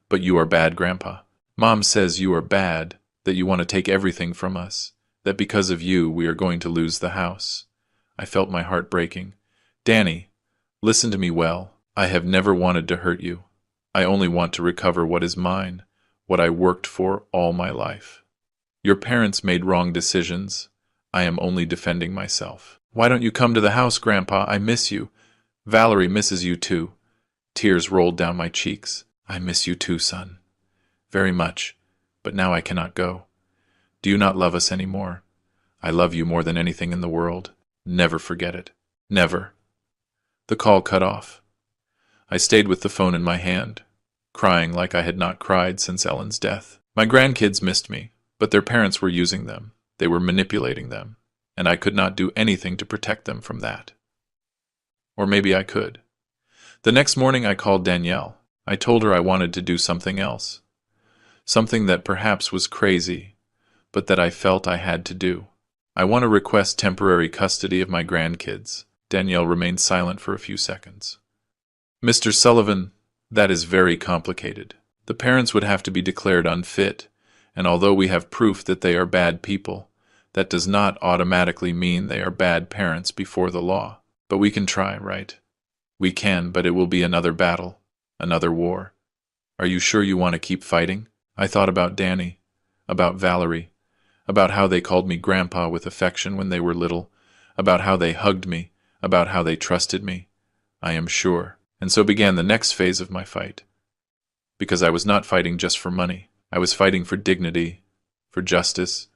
But you are bad, Grandpa. Mom says you are bad, that you want to take everything from us, that because of you we are going to lose the house. I felt my heart breaking. Danny, listen to me well. I have never wanted to hurt you. I only want to recover what is mine, what I worked for all my life. Your parents made wrong decisions. I am only defending myself. Why don't you come to the house, Grandpa? I miss you. Valerie misses you too. Tears rolled down my cheeks. I miss you too, son. Very much, but now I cannot go. Do you not love us any more? I love you more than anything in the world. Never forget it. Never. The call cut off. I stayed with the phone in my hand, crying like I had not cried since Ellen's death. My grandkids missed me, but their parents were using them. They were manipulating them, and I could not do anything to protect them from that. Or maybe I could. The next morning I called Danielle. I told her I wanted to do something else. Something that perhaps was crazy, but that I felt I had to do. I want to request temporary custody of my grandkids. Danielle remained silent for a few seconds. Mr. Sullivan, that is very complicated. The parents would have to be declared unfit, and although we have proof that they are bad people, that does not automatically mean they are bad parents before the law. But we can try, right? We can, but it will be another battle, another war. Are you sure you want to keep fighting? I thought about Danny, about Valerie, about how they called me Grandpa with affection when they were little, about how they hugged me, about how they trusted me. I am sure. And so began the next phase of my fight. Because I was not fighting just for money. I was fighting for dignity, for justice,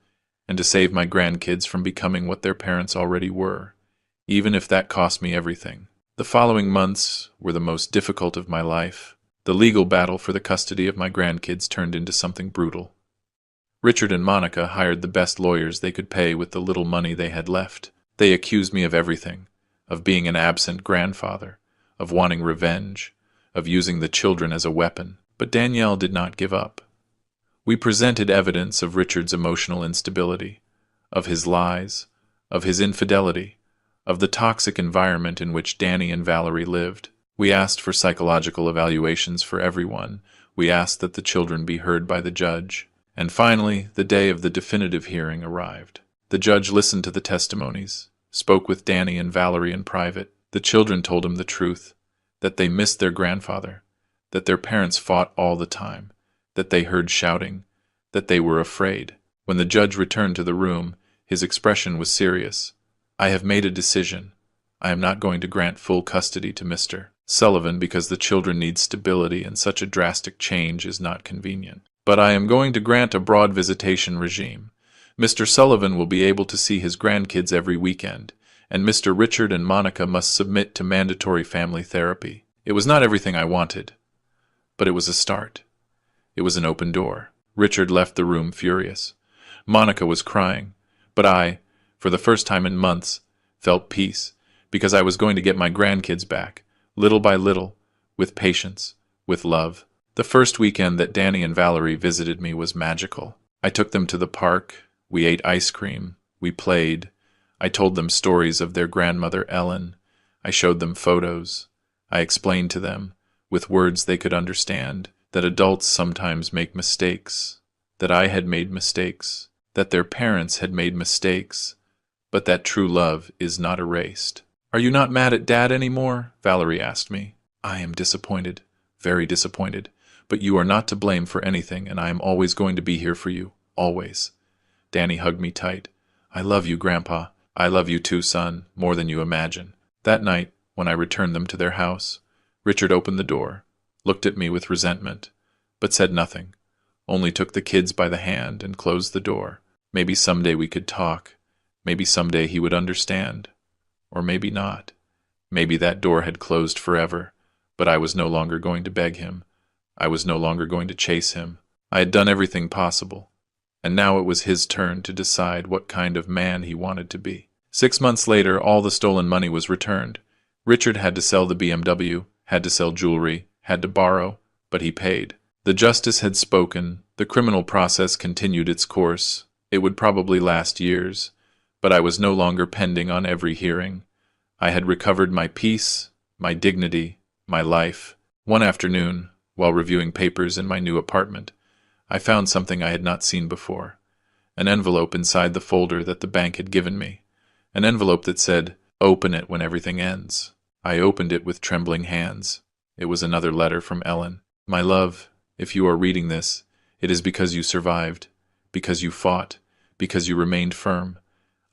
and to save my grandkids from becoming what their parents already were, even if that cost me everything. The following months were the most difficult of my life. The legal battle for the custody of my grandkids turned into something brutal. Richard and Monica hired the best lawyers they could pay with the little money they had left. They accused me of everything, of being an absent grandfather, of wanting revenge, of using the children as a weapon. But Danielle did not give up. We presented evidence of Richard's emotional instability, of his lies, of his infidelity, of the toxic environment in which Danny and Valerie lived. We asked for psychological evaluations for everyone. We asked that the children be heard by the judge. And finally, the day of the definitive hearing arrived. The judge listened to the testimonies, spoke with Danny and Valerie in private. The children told him the truth, that they missed their grandfather, that their parents fought all the time, that they heard shouting, that they were afraid. When the judge returned to the room, his expression was serious. I have made a decision. I am not going to grant full custody to Mr. Sullivan because the children need stability and such a drastic change is not convenient. But I am going to grant a broad visitation regime. Mr. Sullivan will be able to see his grandkids every weekend, and Mr. Richard and Monica must submit to mandatory family therapy. It was not everything I wanted, but it was a start. It was an open door. Richard left the room furious. Monica was crying, but I, for the first time in months, felt peace, because I was going to get my grandkids back, little by little, with patience, with love. The first weekend that Danny and Valerie visited me was magical. I took them to the park, we ate ice cream, we played. I told them stories of their grandmother Ellen. I showed them photos. I explained to them, with words they could understand, that adults sometimes make mistakes, that I had made mistakes, that their parents had made mistakes, but that true love is not erased. Are you not mad at Dad anymore? Valerie asked me. I am disappointed, very disappointed. But you are not to blame for anything, and I am always going to be here for you, always. Danny hugged me tight. I love you, Grandpa. I love you too, son, more than you imagine. That night, when I returned them to their house, Richard opened the door, looked at me with resentment, but said nothing, only took the kids by the hand and closed the door. Maybe someday we could talk. Maybe someday he would understand. Or maybe not. Maybe that door had closed forever, but I was no longer going to beg him. I was no longer going to chase him. I had done everything possible, and now it was his turn to decide what kind of man he wanted to be. 6 months later, all the stolen money was returned. Richard had to sell the BMW, had to sell jewelry, had to borrow, but he paid. The justice had spoken. The criminal process continued its course. It would probably last years, but I was no longer pending on every hearing. I had recovered my peace, my dignity, my life. One afternoon, while reviewing papers in my new apartment, I found something I had not seen before. An envelope inside the folder that the bank had given me. An envelope that said, "Open it when everything ends." I opened it with trembling hands. It was another letter from Ellen. My love, if you are reading this, it is because you survived, because you fought, because you remained firm.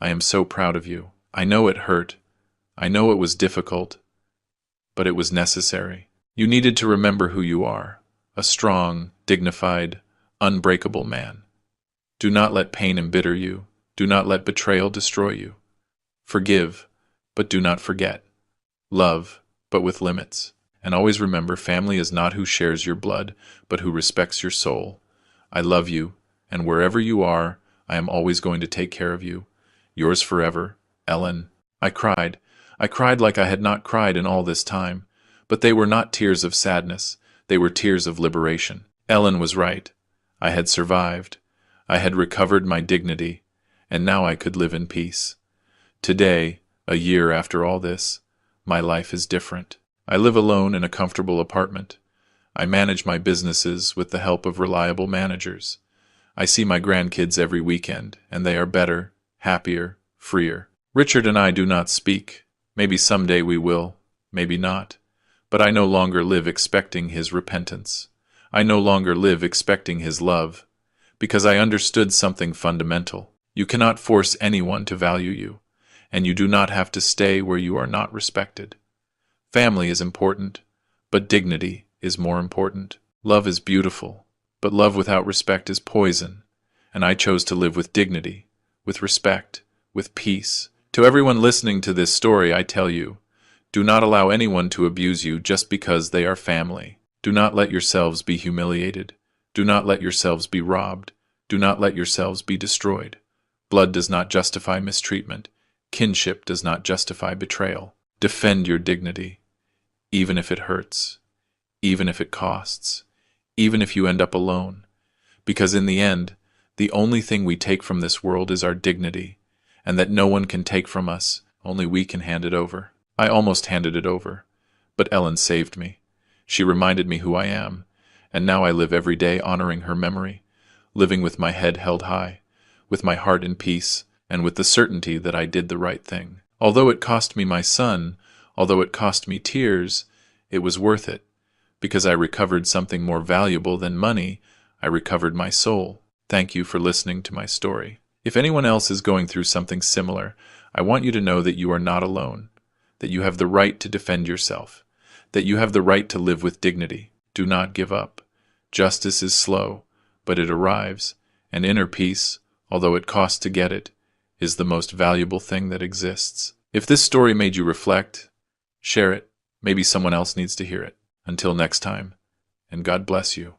I am so proud of you. I know it hurt. I know it was difficult, but it was necessary. You needed to remember who you are, a strong, dignified, unbreakable man. Do not let pain embitter you. Do not let betrayal destroy you. Forgive, but do not forget. Love, but with limits. And always remember, family is not who shares your blood, but who respects your soul. I love you, and wherever you are, I am always going to take care of you. Yours forever, Ellen. I cried. I cried like I had not cried in all this time. But they were not tears of sadness. They were tears of liberation. Ellen was right. I had survived. I had recovered my dignity, and now I could live in peace. Today, a year after all this, my life is different. I live alone in a comfortable apartment. I manage my businesses with the help of reliable managers. I see my grandkids every weekend, and they are better, happier, freer. Richard and I do not speak. Maybe someday we will, maybe not. But I no longer live expecting his repentance. I no longer live expecting his love, because I understood something fundamental. You cannot force anyone to value you, and you do not have to stay where you are not respected. Family is important, but dignity is more important. Love is beautiful, but love without respect is poison, and I chose to live with dignity, with respect, with peace. To everyone listening to this story, I tell you, do not allow anyone to abuse you just because they are family. Do not let yourselves be humiliated. Do not let yourselves be robbed. Do not let yourselves be destroyed. Blood does not justify mistreatment. Kinship does not justify betrayal. Defend your dignity, even if it hurts, even if it costs, even if you end up alone. Because in the end, the only thing we take from this world is our dignity, and that no one can take from us, only we can hand it over. I almost handed it over, but Ellen saved me. She reminded me who I am, and now I live every day honoring her memory, living with my head held high, with my heart in peace, and with the certainty that I did the right thing. Although it cost me my son, although it cost me tears, it was worth it, because I recovered something more valuable than money. I recovered my soul. Thank you for listening to my story. If anyone else is going through something similar, I want you to know that you are not alone, that you have the right to defend yourself, that you have the right to live with dignity. Do not give up. Justice is slow, but it arrives, and inner peace, although it costs to get it, is the most valuable thing that exists. If this story made you reflect, share it. Maybe someone else needs to hear it. Until next time, and God bless you.